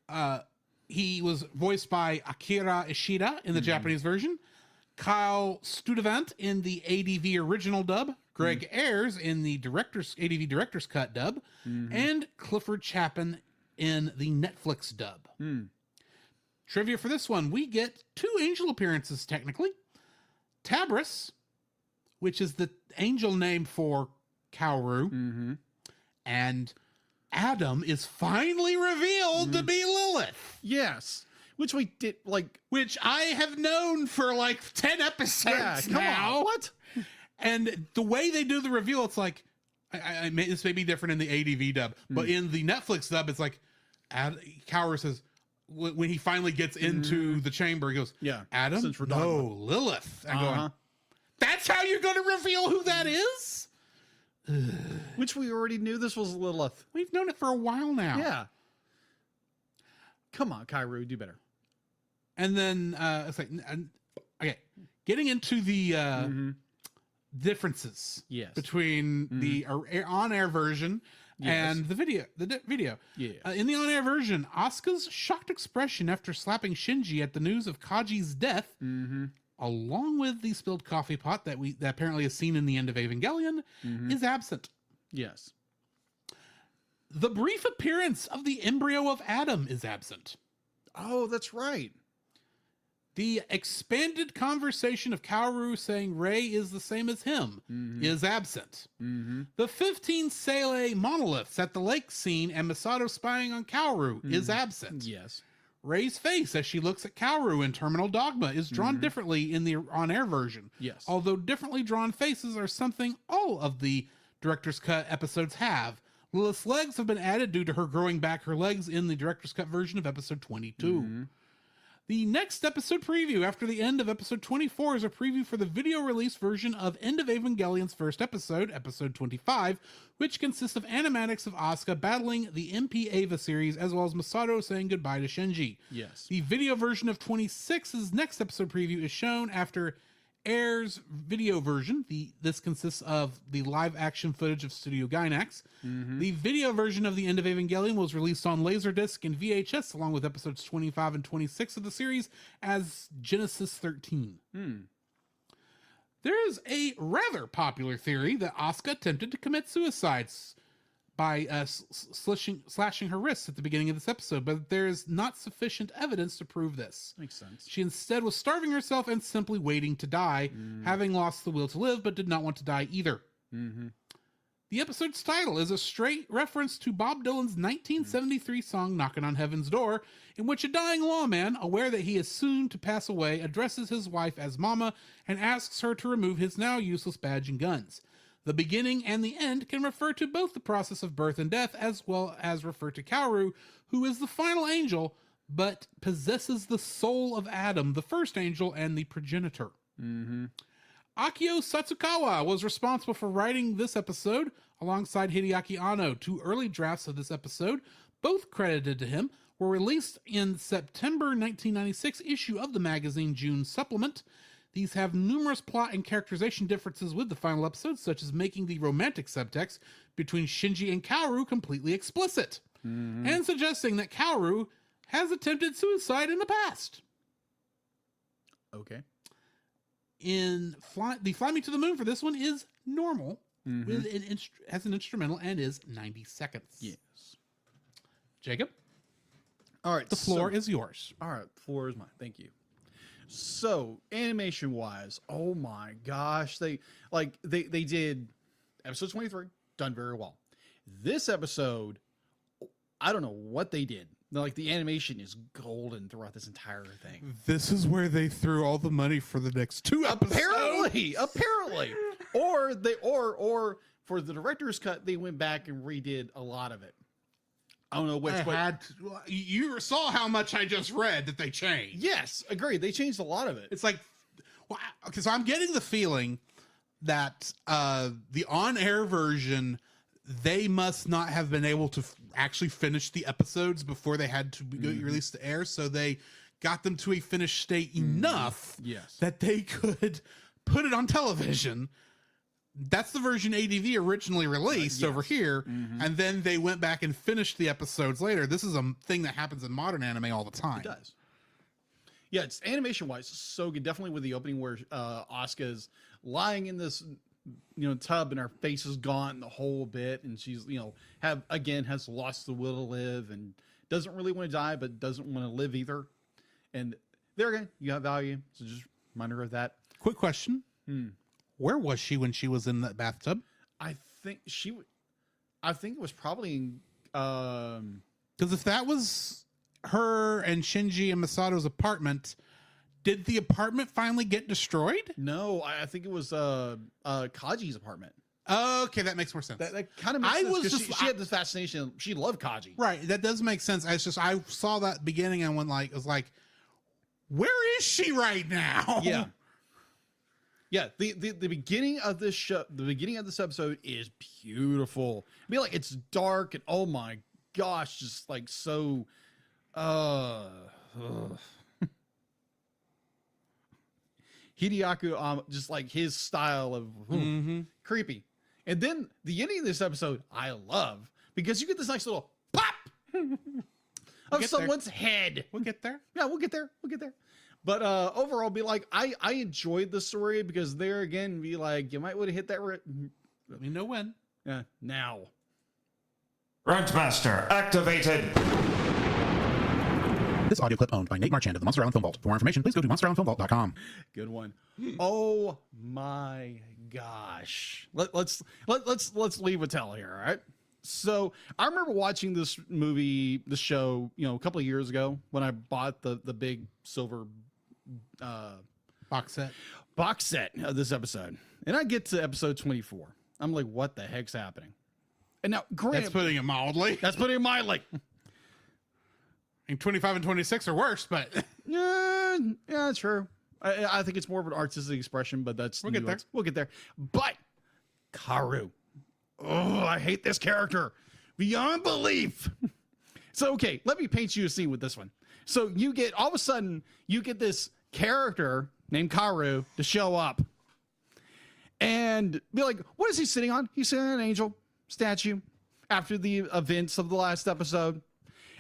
He was voiced by Akira Ishida in the Japanese version, Kyle Studevant in the ADV original dub, Greg Ayres in the ADV director's cut dub, and Clifford Chapin in the Netflix dub. Trivia for this one, we get 2 angel appearances technically. Tabris, which is the angel name for Kaoru, and Adam is finally revealed to be Lilith. Yes. Which we did Which I have known for like 10 episodes now. On. What? And the way they do the reveal, it's like, this may be different in the ADV dub, but in the Netflix dub, it's like, Kaoru says, when he finally gets into the chamber, he goes, Adam? No, Lilith. I'm going, that's how you're going to reveal who that is? Which we already knew this was Lilith. We've known it for a while now. Yeah. Come on, Kaoru, do better. And then it's like, okay, getting into the differences between the on-air version and the video. Yeah. In the on-air version, Asuka's shocked expression after slapping Shinji at the news of Kaji's death, along with the spilled coffee pot that apparently is seen in the end of Evangelion, is absent. Yes. The brief appearance of the embryo of Adam is absent. Oh, that's right. The expanded conversation of Kaoru saying Rey is the same as him is absent. The 15 Sele monoliths at the lake scene and Masato spying on Kaoru is absent. Yes. Rey's face as she looks at Kaoru in Terminal Dogma is drawn differently in the on-air version. Yes. Although differently drawn faces are something all of the director's cut episodes have. Lilith's legs have been added due to her growing back her legs in the director's cut version of episode 22. The next episode preview after the end of episode 24 is a preview for the video release version of End of Evangelion's first episode, episode 25, which consists of animatics of Asuka battling the MP Eva series, as well as Masato saying goodbye to Shinji. Yes. The video version of 26's next episode preview is shown after Air's video version, this consists of the live action footage of Studio Gainax. The video version of the end of Evangelion was released on Laserdisc and VHS, along with episodes 25 and 26 of the series as Genesis 13. There is a rather popular theory that Asuka attempted to commit suicide by slashing her wrists at the beginning of this episode, but there is not sufficient evidence to prove this. Makes sense. She instead was starving herself and simply waiting to die, having lost the will to live, but did not want to die either. The episode's title is a straight reference to Bob Dylan's 1973 song Knockin' on Heaven's Door, in which a dying lawman, aware that he is soon to pass away, addresses his wife as Mama and asks her to remove his now useless badge and guns. The beginning and the end can refer to both the process of birth and death, as well as refer to Kaoru, who is the final angel, but possesses the soul of Adam, the first angel, and the progenitor. Akio Satsukawa was responsible for writing this episode alongside Hideaki Anno. 2 early drafts of this episode, both credited to him, were released in September 1996 issue of the magazine June supplement. These have numerous plot and characterization differences with the final episode, such as making the romantic subtext between Shinji and Kaoru completely explicit, and suggesting that Kaoru has attempted suicide in the past. Okay. The Fly Me to the Moon for this one is normal, with has an instrumental, and is 90 seconds. Yes. Jacob, all right. the floor is yours. All right, the floor is mine. Thank you. So, animation wise, oh my gosh, they did episode 23, done very well. This episode, I don't know what they did. Like, the animation is golden throughout this entire thing. This is where they threw all the money for the next 2 episodes. Apparently. Or for the director's cut, they went back and redid a lot of it. I don't know which. You saw how much I just read that they changed. Yes, agreed. They changed a lot of it. It's like, well, because I'm getting the feeling that the on-air version, they must not have been able to actually finish the episodes before they had to be released to air, so they got them to a finished state enough that they could put it on television. That's the version ADV originally released over here, and then they went back and finished the episodes later. This is a thing that happens in modern anime all the time. It does. Yeah, it's animation-wise so good. Definitely with the opening where Asuka's lying in this tub and her face is gone the whole bit, and she's has lost the will to live and doesn't really want to die, but doesn't want to live either. And there again, you have value. So just reminder of that. Quick question. Where was she when she was in that bathtub? I think it was probably because if that was her and Shinji and Masato's apartment, did the apartment finally get destroyed? No, I think it was Kaji's apartment. Okay, that makes more sense. That kind of makes sense because she had this fascination. She loved Kaji. Right, that does make sense. It's just I saw that beginning and went I was like, where is she right now? Yeah. Yeah, the beginning of this show, the beginning of this episode is beautiful. I mean, it's dark and oh my gosh, just so. Hideaki, just his style of creepy, and then the ending of this episode I love because you get this nice little pop of someone's head. We'll get there. Yeah, we'll get there. But overall, I enjoyed the story because there again, you might would have hit that. Let me know when. Yeah, now. Rentmaster activated. This audio clip owned by Nate Marchand of the Monster Island Film Vault. For more information, please go to monsterislandfilmvault.com. Good one. Oh my gosh. Let's leave a tell here, all right? So I remember watching this show, a couple of years ago when I bought the big silver box set of this episode. And I get to episode 24. I'm like, what the heck's happening? And now, granted, that's putting it mildly. I mean, 25 and 26 are worse, but yeah, true. I think it's more of an artistic expression, but we'll get there. We'll get there. But Kaoru, I hate this character beyond belief. So, okay, let me paint you a scene with this one. So all of a sudden, you get this character named Karu to show up and be like, what is he sitting on? He's sitting on an angel statue after the events of the last episode.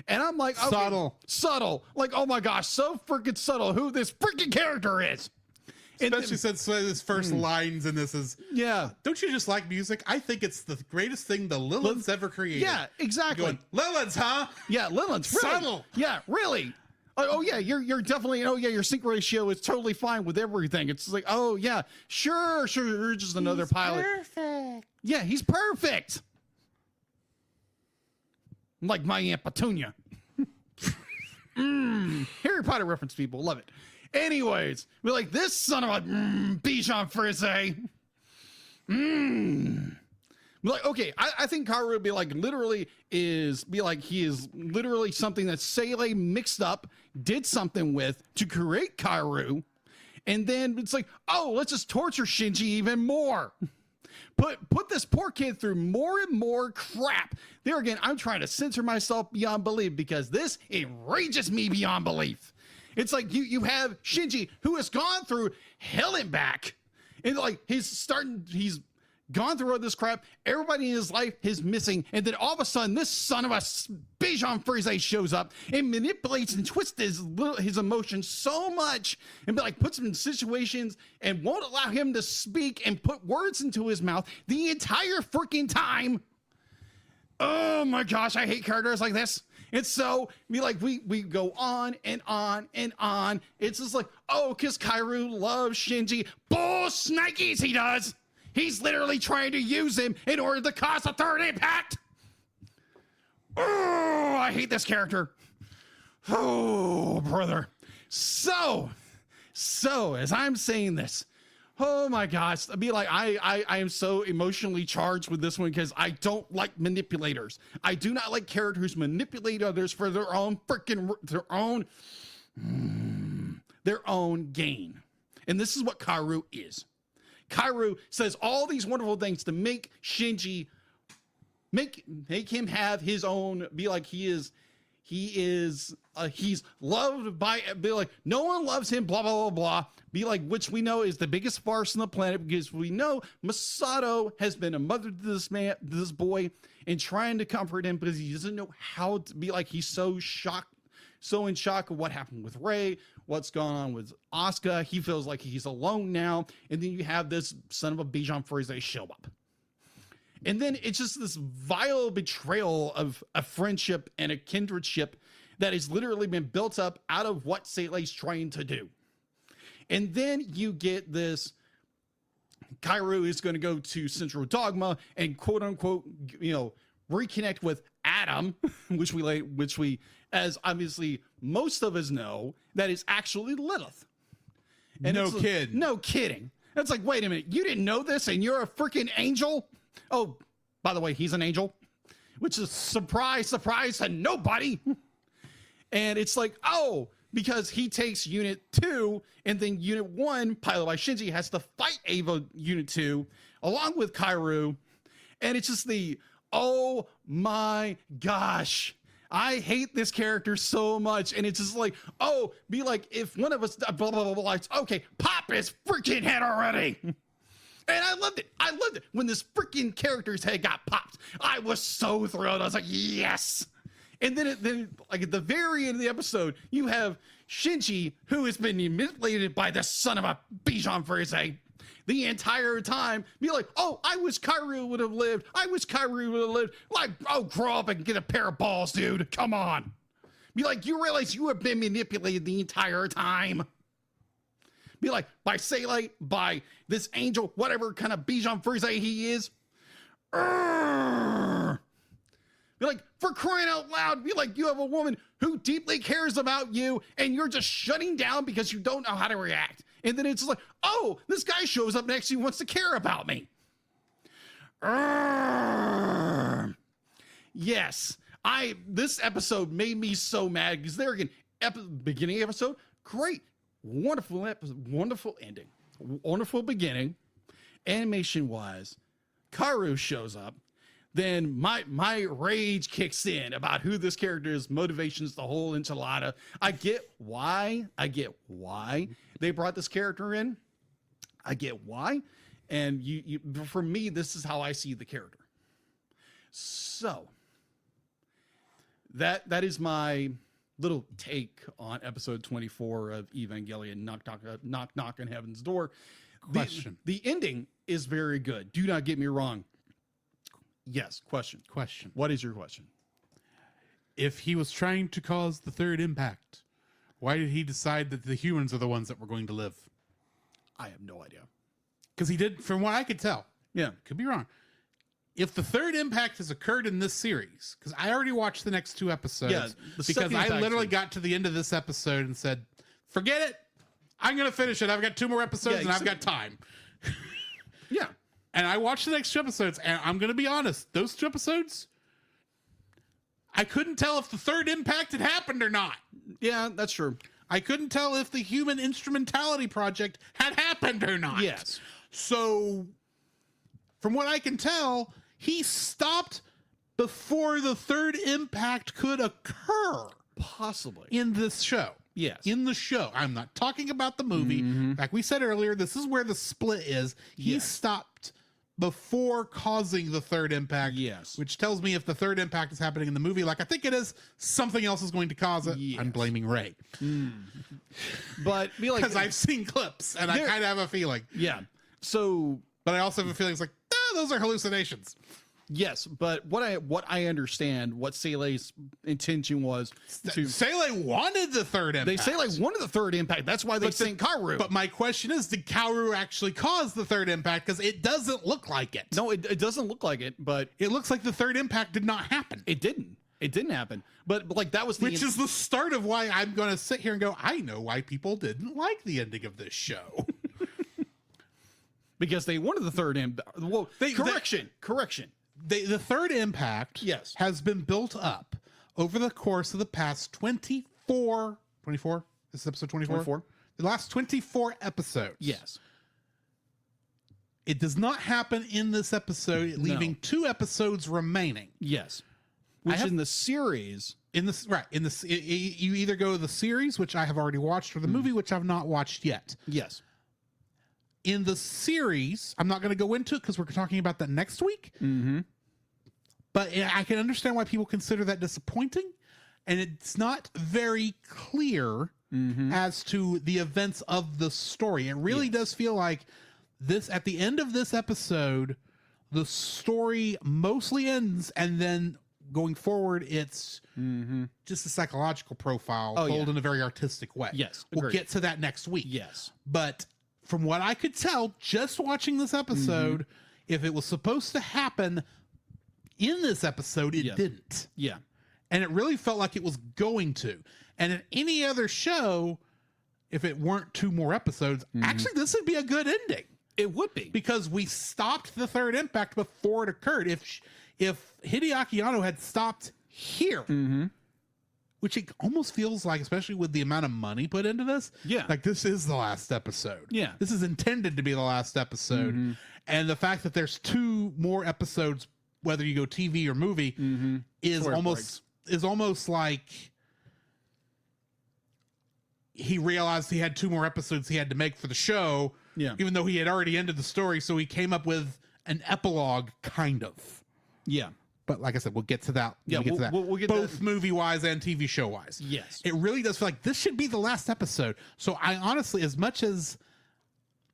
And I'm like, okay, subtle. Like, oh my gosh, so freaking subtle who this freaking character is. Especially since his first lines in this is, yeah. Don't you just like music? I think it's the greatest thing the Lilith's ever created. Yeah, exactly. Going, Lilith's, huh? Yeah, Lilith's. Really? Subtle. Yeah, really. Oh yeah, you're definitely. Oh yeah, your sync ratio is totally fine with everything. It's like, oh yeah, sure, you're just another pilot. Perfect. Yeah, he's perfect. Like my Aunt Petunia. Harry Potter reference, people love it. Anyways, we're like, this son of a Bichon Frise. We're like, okay, I think Karu would be like he is literally something that Seele mixed up, did something with to create Karu, and then it's like, oh, let's just torture Shinji even more. Put this poor kid through more and more crap. There again, I'm trying to censor myself beyond belief because this enrages me beyond belief. It's like you have Shinji who has gone through hell and back, and like he's gone through all this crap. Everybody in his life is missing, and then all of a sudden, this son of a Bichon Frise shows up and manipulates and twists his emotions so much, and puts him in situations and won't allow him to speak and put words into his mouth the entire freaking time. Oh my gosh, I hate characters like this. It's so we go on and on and on. It's just like, oh, because Karu loves Shinji. Bull snikes, he does. He's literally trying to use him in order to cause a third impact. Oh, I hate this character. Oh, brother. So as I'm saying this, oh my gosh, I am so emotionally charged with this one because I don't like manipulators. I do not like characters who manipulate others for their own gain. And this is what Karu is. Karu says all these wonderful things to make Shinji make him have his own, he's loved by, no one loves him, blah, blah, blah, blah. Which we know is the biggest farce on the planet because we know Masato has been a mother to this boy and trying to comfort him because he doesn't know how to be he's so in shock of what happened with Rei, what's going on with Asuka. He feels like he's alone now. And then you have this son of a Bichon Frise show up. And then it's just this vile betrayal of a friendship and a kindredship that has literally been built up out of what Seilei's trying to do. And then you get this, Karu is going to go to Central Dogma and quote unquote, reconnect with Adam, which we, as obviously most of us know, that is actually Lilith. And no kidding. It's like, wait a minute, you didn't know this and you're a freaking angel? Oh, by the way, he's an angel, which is surprise to nobody. And it's like, oh, because he takes Unit 2 and then Unit 1, piloted by Shinji, has to fight Ava Unit 2 along with Karu. And it's just oh my gosh, I hate this character so much. And it's just like, oh, if one of us, blah, blah, blah, blah, it's okay, pop his freaking head already. And I loved it when this freaking character's head got popped. I was so thrilled. I was like, yes. And then at the very end of the episode, you have Shinji, who has been manipulated by the son of a Bichon Frise the entire time, be like, oh, I wish Karu would have lived. Oh, grow up and get a pair of balls, dude. Come on. Be like, you realize you have been manipulated the entire time. Be like, by Seele, by this angel, whatever kind of Bichon Frise he is. Be like, for crying out loud, be like, you have a woman who deeply cares about you and you're just shutting down because you don't know how to react. And then it's like, oh, this guy shows up next to you, wants to care about me. Yes, this episode made me so mad because there again, beginning episode, great, wonderful episode, wonderful ending, wonderful beginning. Animation wise, Karu shows up. then my rage kicks in about who this character is, motivations, the whole enchilada. I get why they brought this character in. I get why. And you for me, this is how I see the character. So that is my little take on episode 24 of Evangelion, knock on heaven's door. Question. The ending is very good. Do not get me wrong. Yes. Question. What is your question? If he was trying to cause the third impact, why did he decide that the humans are the ones that were going to live? I have no idea. Because he did, from what I could tell. Yeah. Could be wrong. If the third impact has occurred in this series, because I already watched the next 2 episodes, Yeah, the because second I impact literally is- got to the end of this episode and said, forget it. I'm going to finish it. I've got 2 more episodes and I've got time. Yeah. And I watched the next 2 episodes, and I'm going to be honest, those 2 episodes, I couldn't tell if the third impact had happened or not. Yeah, that's true. I couldn't tell if the human instrumentality project had happened or not. Yes. So, from what I can tell, he stopped before the third impact could occur. Possibly. In this show. Yes. In the show. I'm not talking about the movie. Like we said earlier, this is where the split is. He Yes. stopped before causing the third impact. Yes. Which tells me if the third impact is happening in the movie, like I think it is, something else is going to cause it. Yes. I'm blaming Ray. But be like, Because I've seen clips and I There- kind of have a feeling. yeah. So But I also have a feeling it's like, those are hallucinations. yes, but what I understand, what Sele's intention was to. Sele wanted the third impact. They say like one of the third impact. That's why they sent Kaoru. But my question is, did Kaoru actually cause the third impact? Because it doesn't look like it. no, it doesn't look like it. But It looks like the third impact did not happen. it didn't. It didn't happen. But like that was the Which is the start of why I'm going to sit here and go, I know why people didn't like the ending of this show. because they wanted the third impact. Well, correction. The third impact Yes. has been built up over the course of the past 24? This is episode 24? 24. The last 24 episodes. Yes. It does not happen in this episode, leaving 2 episodes remaining. Yes. Which in the series. You either go to the series, which I have already watched, or the movie, which I've not watched yet. Yes. In the series, I'm not going to go into it because we're talking about that next week. Mm-hmm. But I can understand why people consider that disappointing. And it's not very clear as to the events of the story. It really does feel like this, at the end of this episode, the story mostly ends, and then going forward, it's just a psychological profile told in a very artistic way. Yes, We'll agreed. get to that next week. Yes. But from what I could tell, just watching this episode, if it was supposed to happen in this episode, it didn't. Yeah. And it really felt like it was going to. And in any other show, if it weren't 2 more episodes, actually, this would be a good ending. It would be. Because we stopped the third impact before it occurred. If Hideaki Anno had stopped here, which it almost feels like, especially with the amount of money put into this, like this is the last episode. Yeah. This is intended to be the last episode. And the fact that there's 2 more episodes, whether you go TV or movie, is almost like he realized he had 2 more episodes he had to make for the show, even though he had already ended the story. So he came up with an epilogue, kind of. Yeah. But like I said, we'll get to that. Yeah, we'll get both movie-wise and TV show-wise. Yes. It really does feel like this should be the last episode. So I honestly, as much as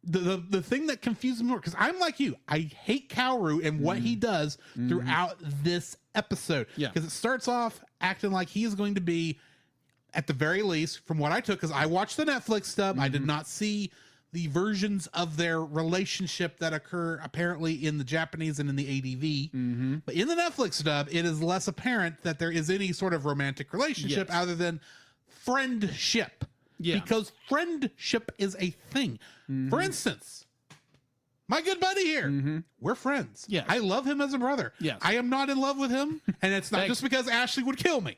the thing that confuses me more, because I'm like you, I hate Kaoru and what he does throughout this episode. Yeah. Because it starts off acting like he is going to be, at the very least, from what I took, because I watched the Netflix stuff, I did not see the versions of their relationship that occur apparently in the Japanese and in the ADV. But in the Netflix dub, it is less apparent that there is any sort of romantic relationship other than friendship. Yeah. Because friendship is a thing. For instance, my good buddy here, we're friends. Yes. I love him as a brother. Yes. I am not in love with him, and it's not Thanks. just because Ashley would kill me.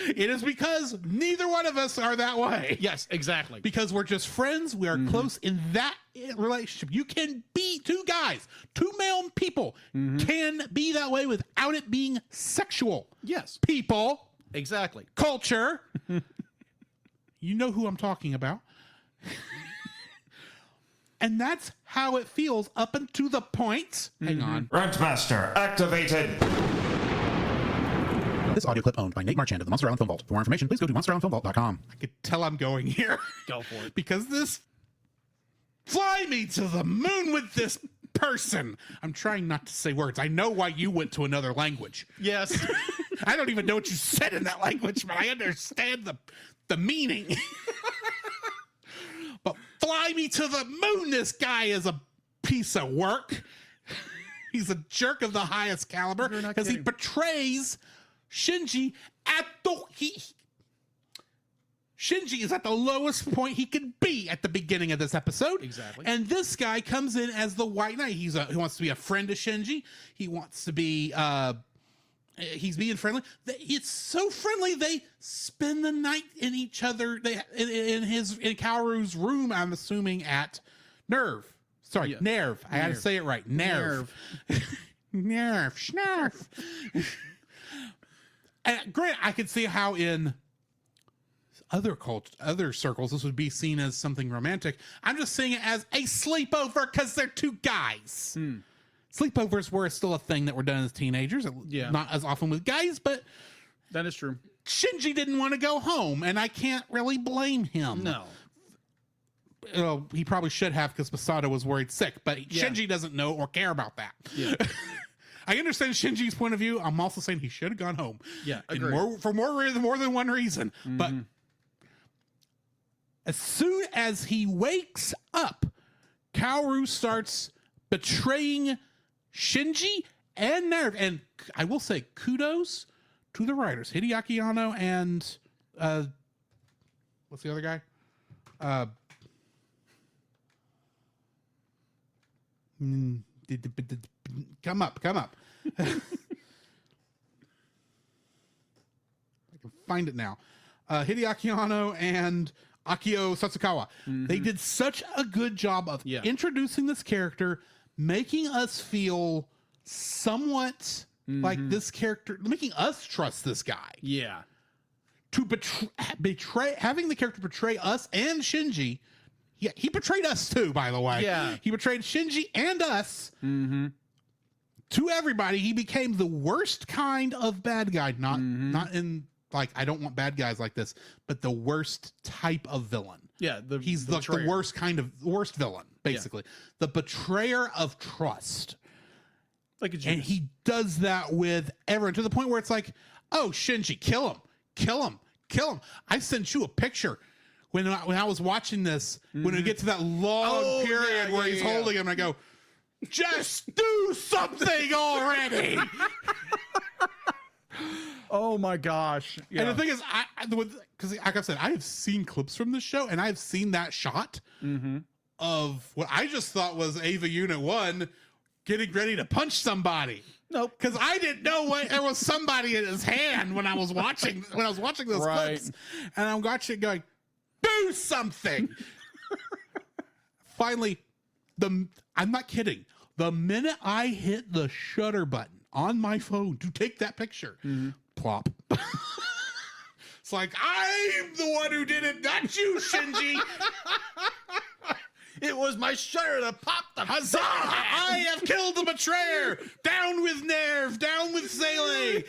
It is because neither one of us are that way. Yes, exactly. Because we're just friends. We are close in that relationship. You can be two guys, two male people can be that way without it being sexual. Yes. People. Exactly. Culture. You know who I'm talking about. And that's how it feels up until the point. Hang on. Rentmaster activated. This audio clip owned by Nate Marchand of the Monster Island Film Vault. For more information, please go to monsterislandfilmvault.com. I could tell I'm going here. Go for it. Because this fly me to the moon with this person. I'm trying not to say words. I know why you went to another language. Yes. I don't even know what you said in that language, but I understand the meaning. But fly me to the moon. This guy is a piece of work. He's a jerk of the highest caliber because he betrays Shinji Shinji is at the lowest point he could be at the beginning of this episode. Exactly. And this guy comes in as the White Knight. He wants to be a friend to Shinji. He wants to be he's being friendly. It's so friendly. They spend the night in each other. In Kaoru's room. I'm assuming at Nerve. Sorry, yeah. Nerve. I had to say it right. Nerve. Nerve. Schnarf. And granted, I could see how in other circles this would be seen as something romantic. I'm just seeing it as a sleepover because they're two guys. Sleepovers were still a thing that were done as teenagers. Yeah. Not as often with guys, but that is true. Shinji didn't want to go home, and I can't really blame him. No. He probably should have because Masato was worried sick, but Shinji doesn't know or care about that. Yeah. I understand Shinji's point of view. I'm also saying he should have gone home. Yeah, for more than one reason. But as soon as he wakes up, Kaoru starts betraying Shinji and Nerve. And I will say kudos to the writers, Hideaki Anno and what's the other guy? Come up. I can find it now. Hideaki Anno and Akio Satsukawa. They did such a good job of introducing this character, making us feel somewhat like this character, making us trust this guy. Yeah. To betray, having the character betray us and Shinji. Yeah, he betrayed us too, by the way. Yeah. He betrayed Shinji and us. To everybody. He became the worst kind of bad guy. Not in like, I don't want bad guys like this, but the worst type of villain. Yeah. He's the worst villain, basically. Yeah. The betrayer of trust. Like a and he does that with everyone to the point where it's like, oh, Shinji, kill him. I sent you a picture when I was watching this, when we get to that long period where he's holding him, and I go, just do something already. Oh my gosh. Yeah. And the thing is, because like I said, I have seen clips from this show, and I've seen that shot of what I just thought was Ava Unit 1 getting ready to punch somebody. Nope. Because I didn't know there was somebody in his hand when I was watching those clips. And I'm watching it going, do something. Finally, I'm not kidding. The minute I hit the shutter button on my phone to take that picture, plop. It's like, I'm the one who did it, not you, Shinji. It was my shutter that popped the huzzah! I have killed the betrayer. Down with Nerve. Down with Zele.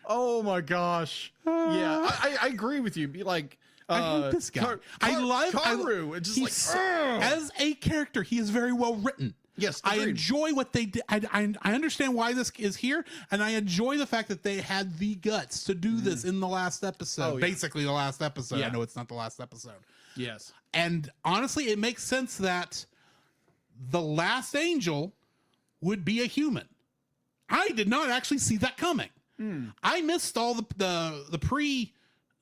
Oh my gosh. Yeah, I agree with you. Be like, I hate this guy. I love Kaoru. It's just like, as a character, he is very well written. Yes, I enjoy what they did. I understand why this is here, and I enjoy the fact that they had the guts to do this in the last episode. Basically, the last episode. I know it's not the last episode. Yes. And honestly, it makes sense that the last angel would be a human. I did not actually see that coming. I missed all the pre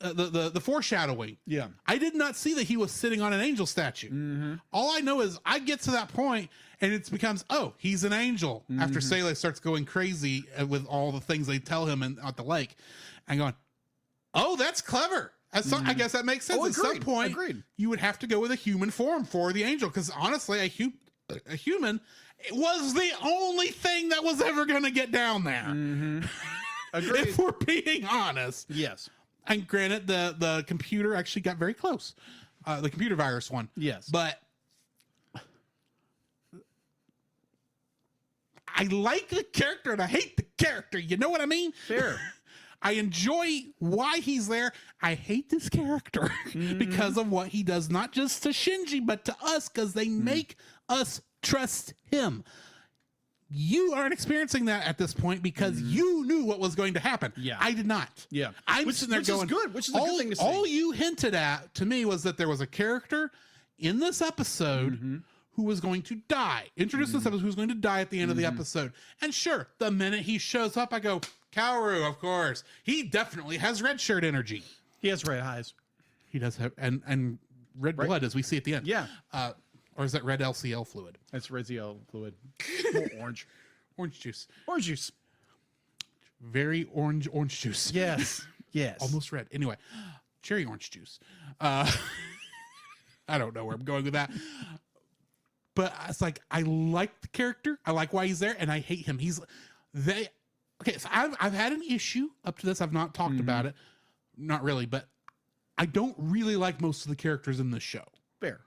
the foreshadowing. Yeah. I did not see that he was sitting on an angel statue. All I know is I get to that point and it becomes, oh, he's an angel. After Sele starts going crazy with all the things they tell him at the lake, and going, oh, that's clever. I guess that makes sense. Oh, At some point, you would have to go with a human form for the angel, because honestly, a human was the only thing that was ever going to get down there. Agreed. If we're being honest. Yes. And granted, the computer actually got very close. The computer virus one. Yes. But I like the character and I hate the character. You know what I mean? Fair. I enjoy why he's there. I hate this character because of what he does, not just to Shinji, but to us, because they make us trust him. You aren't experiencing that at this point because you knew what was going to happen. Yeah. I did not. Yeah. I'm sitting there going, is good. Which is a good thing to see. All you hinted at to me was that there was a character in this episode who was going to die. Introduced this episode who's going to die at the end of the episode. And sure, the minute he shows up, I go, Kaoru, of course. He definitely has red shirt energy. He has red eyes. He does have, and red blood, as we see at the end. Yeah. Or is that red LCL fluid? That's red ZL fluid. Orange. Orange juice. Orange juice. Very orange juice. Yes. Yes. Almost red. Anyway, cherry orange juice. I don't know where I'm going with that. But it's like, I like the character. I like why he's there, and I hate him. Okay, so I've had an issue up to this. I've not talked about it. Not really, but I don't really like most of the characters in this show. Fair.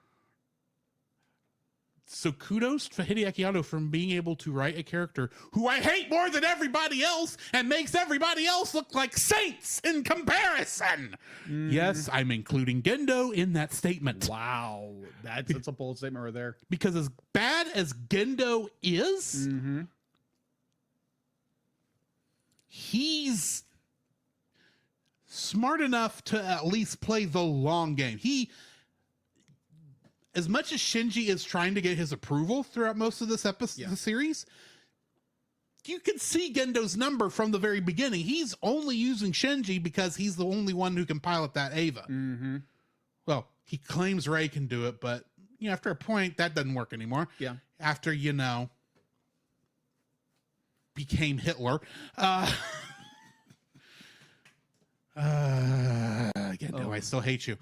So kudos to Hideaki Anno from being able to write a character who I hate more than everybody else and makes everybody else look like saints in comparison. Yes, I'm including Gendo in that statement. Wow. That's a bold statement right there. Because as bad as Gendo is, he's smart enough to at least play the long game. As much as Shinji is trying to get his approval throughout most of this episode, the series, you can see Gendo's number from the very beginning. He's only using Shinji because he's the only one who can pilot that Ava. Well, he claims Rei can do it, but after a point, that doesn't work anymore. Yeah. After, became Hitler. Gendo, I still hate you.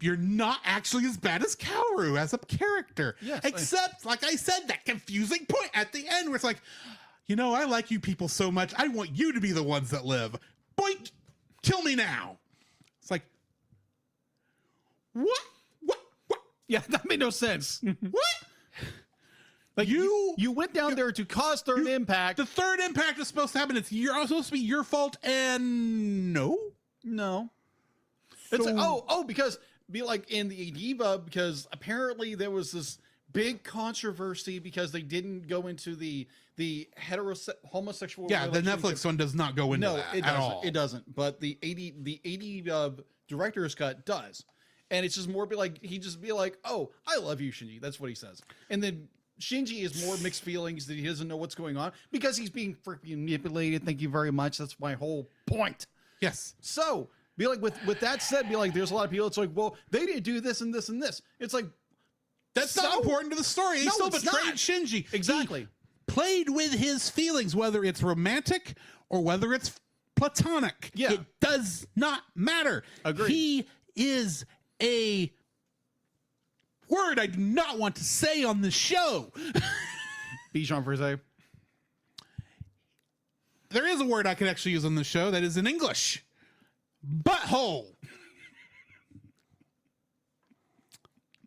You're not actually as bad as Kaoru as a character. Yes, Except, like I said, that confusing point at the end where it's like, I like you people so much. I want you to be the ones that live. Boink! Kill me now. It's like, what? Yeah, that made no sense. What? Like you went down there to cause third impact. The third impact is supposed to happen. It's supposed to be your fault, and no. It's like, because be like in the Ediva, because apparently there was this big controversy because they didn't go into the homosexual. Yeah, the Netflix one does not go into that at all. It doesn't. But the 80 director's cut does, and it's just more he just be like, "Oh, I love you, Shinji." That's what he says, and then Shinji is more mixed feelings that he doesn't know what's going on because he's being freaking manipulated. Thank you very much. That's my whole point. Yes. So. Be like, with that said, be like, there's a lot of people. It's like, well, they didn't do this and this and this. It's like, that's not important to the story. They still betrayed Shinji. Exactly. He played with his feelings, whether it's romantic or whether it's platonic. Yeah. It does not matter. Agreed. He is a word I do not want to say on the show. Bichon Frise. There is a word I could actually use on the show that is in English. Butthole.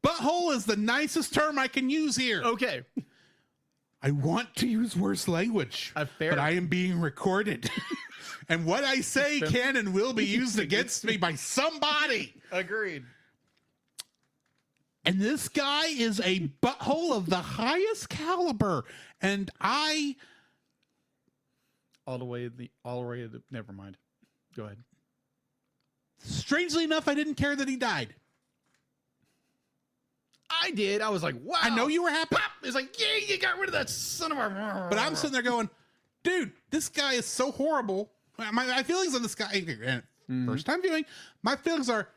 Butthole is the nicest term I can use here. Okay. I want to use worse language, but I am being recorded. And what I say can and will be used against me by somebody. Agreed. And this guy is a butthole of the highest caliber. And all the way never mind. Go ahead. Strangely enough, I didn't care that he died. I did. I was like, wow. I know you were happy. Pop! It's like, yeah, you got rid of that son of a... But I'm sitting there going, dude, this guy is so horrible. My feelings on this guy, First time viewing. My feelings are,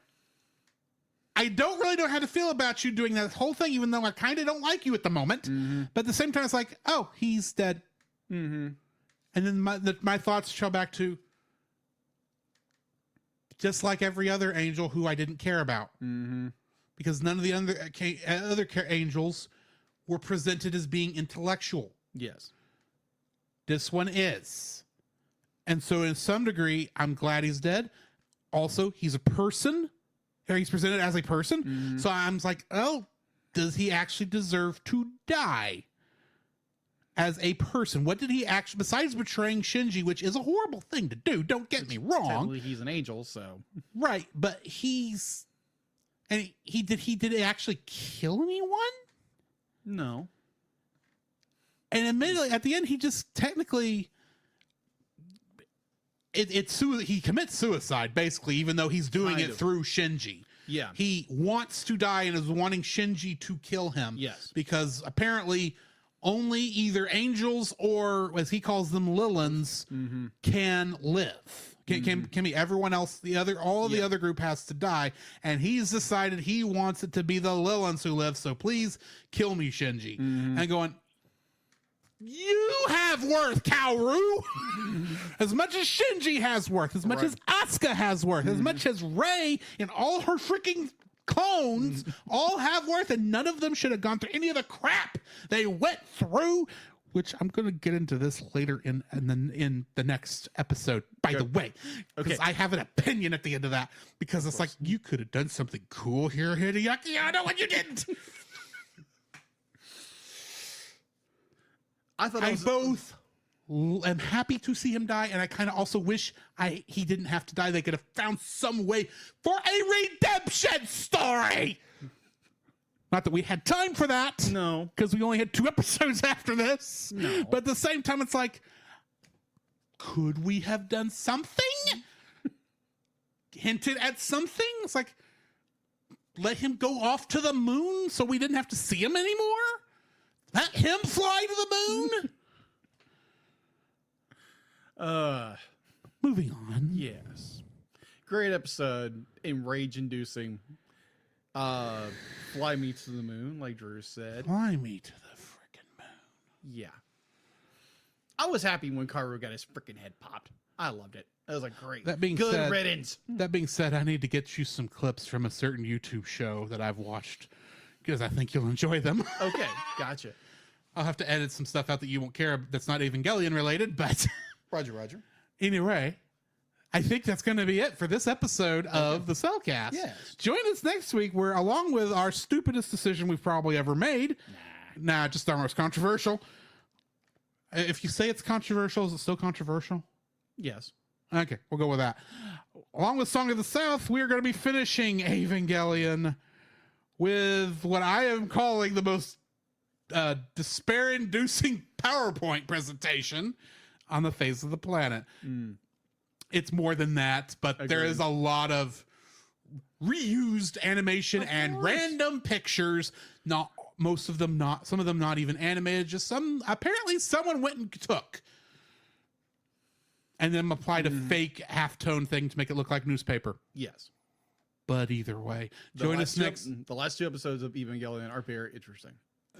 I don't really know how to feel about you doing that whole thing, even though I kind of don't like you at the moment. But at the same time, it's like, oh, he's dead. And then my thoughts trail back to, just like every other angel who I didn't care about. Because none of the other angels were presented as being intellectual. Yes. This one is. And so in some degree, I'm glad he's dead. Also, he's a person. Or he's presented as a person. So I'm like, oh, does he actually deserve to die as a person? What did he actually, besides betraying Shinji, which is a horrible thing to do, don't get me wrong. Technically, he's an angel, so. Right, but he's, and did he actually kill anyone? No. And admittedly, at the end, he just technically, he commits suicide, basically, even though he's doing it through Shinji. Yeah. He wants to die and is wanting Shinji to kill him. Yes. Because apparently only either angels or, as he calls them, Lilans, can live. Can be everyone else, the other group has to die. And he's decided he wants it to be the Lilans who live, so please kill me, Shinji. And going, you have worth, Kaoru. As much as Shinji has worth, as much as Asuka has worth, as much as Rei and all her freaking clones all have worth, and none of them should have gone through any of the crap they went through, which I'm going to get into this later in the next episode, by the way. Because I have an opinion at the end of that, because it's like, you could have done something cool here, Hideaki Anno, and you didn't. I both am happy to see him die, and I kind of also wish he didn't have to die. They could have found some way for a redemption story. Not that we had time for that. No. Because we only had 2 episodes after this. No. But at the same time, it's like, could we have done something? Hinted at something? It's like, let him go off to the moon so we didn't have to see him anymore? Let him fly to the moon? Moving on. Yes. Great episode. Enrage-inducing. Fly me to the moon, like Drew said. Fly me to the frickin' moon. Yeah. I was happy when Kaoru got his frickin' head popped. I loved it. I was like, great. That being Good said, riddance. That being said, I need to get you some clips from a certain YouTube show that I've watched, because I think you'll enjoy them. Okay, gotcha. I'll have to edit some stuff out that you won't care that's not Evangelion related, but Roger. Anyway, I think that's going to be it for this episode of the Cellcast. Yes. Join us next week where, along with our stupidest decision we've probably ever made, just our most controversial. If you say it's controversial, is it still controversial? Yes. Okay, we'll go with that. Along with Song of the South, we are going to be finishing Evangelion with what I am calling the most despair-inducing PowerPoint presentation on the face of the planet. It's more than that, but there is a lot of reused animation and random pictures. Not most of them, some of them not even animated. Just some. Apparently, someone went and took and then applied a fake halftone thing to make it look like newspaper. Yes. But either way, join us next. The last 2 episodes of Evangelion are very interesting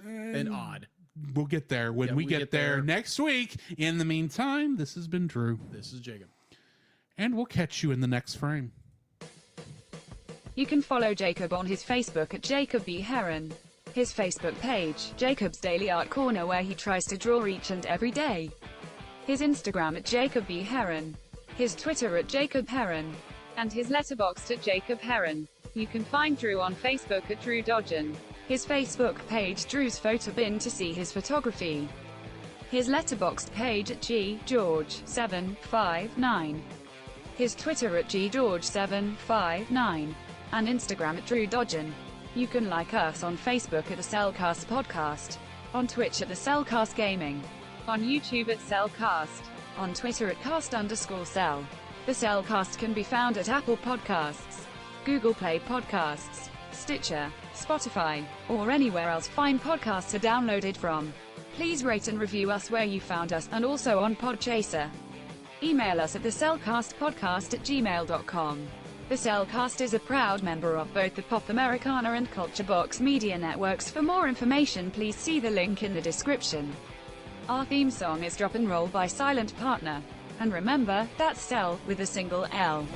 and odd. We'll get there when we get there next week. In the meantime, this has been Drew. This is Jacob. And we'll catch you in the next frame. You can follow Jacob on his Facebook at Jacob B. Heron. His Facebook page, Jacob's Daily Art Corner, where he tries to draw each and every day. His Instagram at Jacob B. Heron. His Twitter at Jacob Heron. And his Letterboxd at Jacob Heron. You can find Drew on Facebook at Drew Dodgen. His Facebook page, Drew's Photo Bin, to see his photography. His Letterboxd page at GGeorge759. His Twitter at GGeorge759. And Instagram at Drew Dodgen. You can like us on Facebook at the Cellcast Podcast. On Twitch at the Cellcast Gaming. On YouTube at Cellcast. On Twitter at cast_cell. The Cellcast can be found at Apple Podcasts, Google Play Podcasts, Stitcher, Spotify, or anywhere else fine podcasts are downloaded from. Please rate and review us where you found us, and also on Podchaser. Email us at thecellcastpodcast@gmail.com. The Cellcast is a proud member of both the Pop Americana and Culture Box media networks. For more information, please see the link in the description. Our theme song is Drop and Roll by Silent Partner. And remember, that's Cell, with a single L.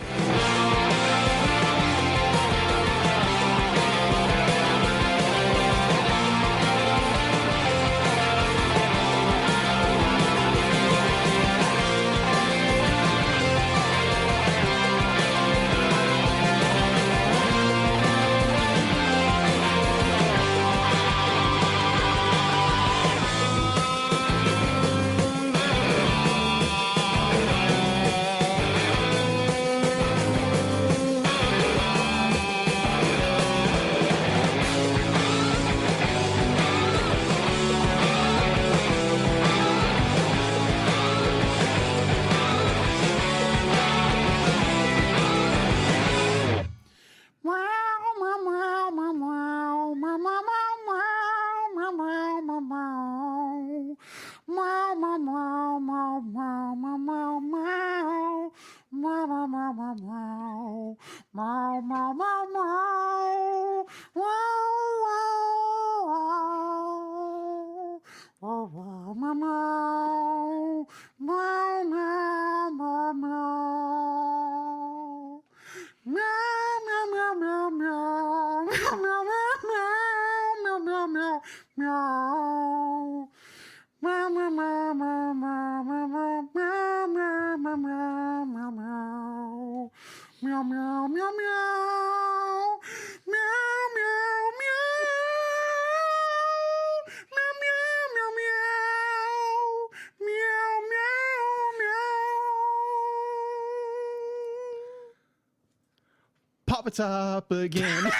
Pop it up again. That's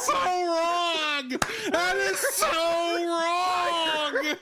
so wrong. That is so wrong.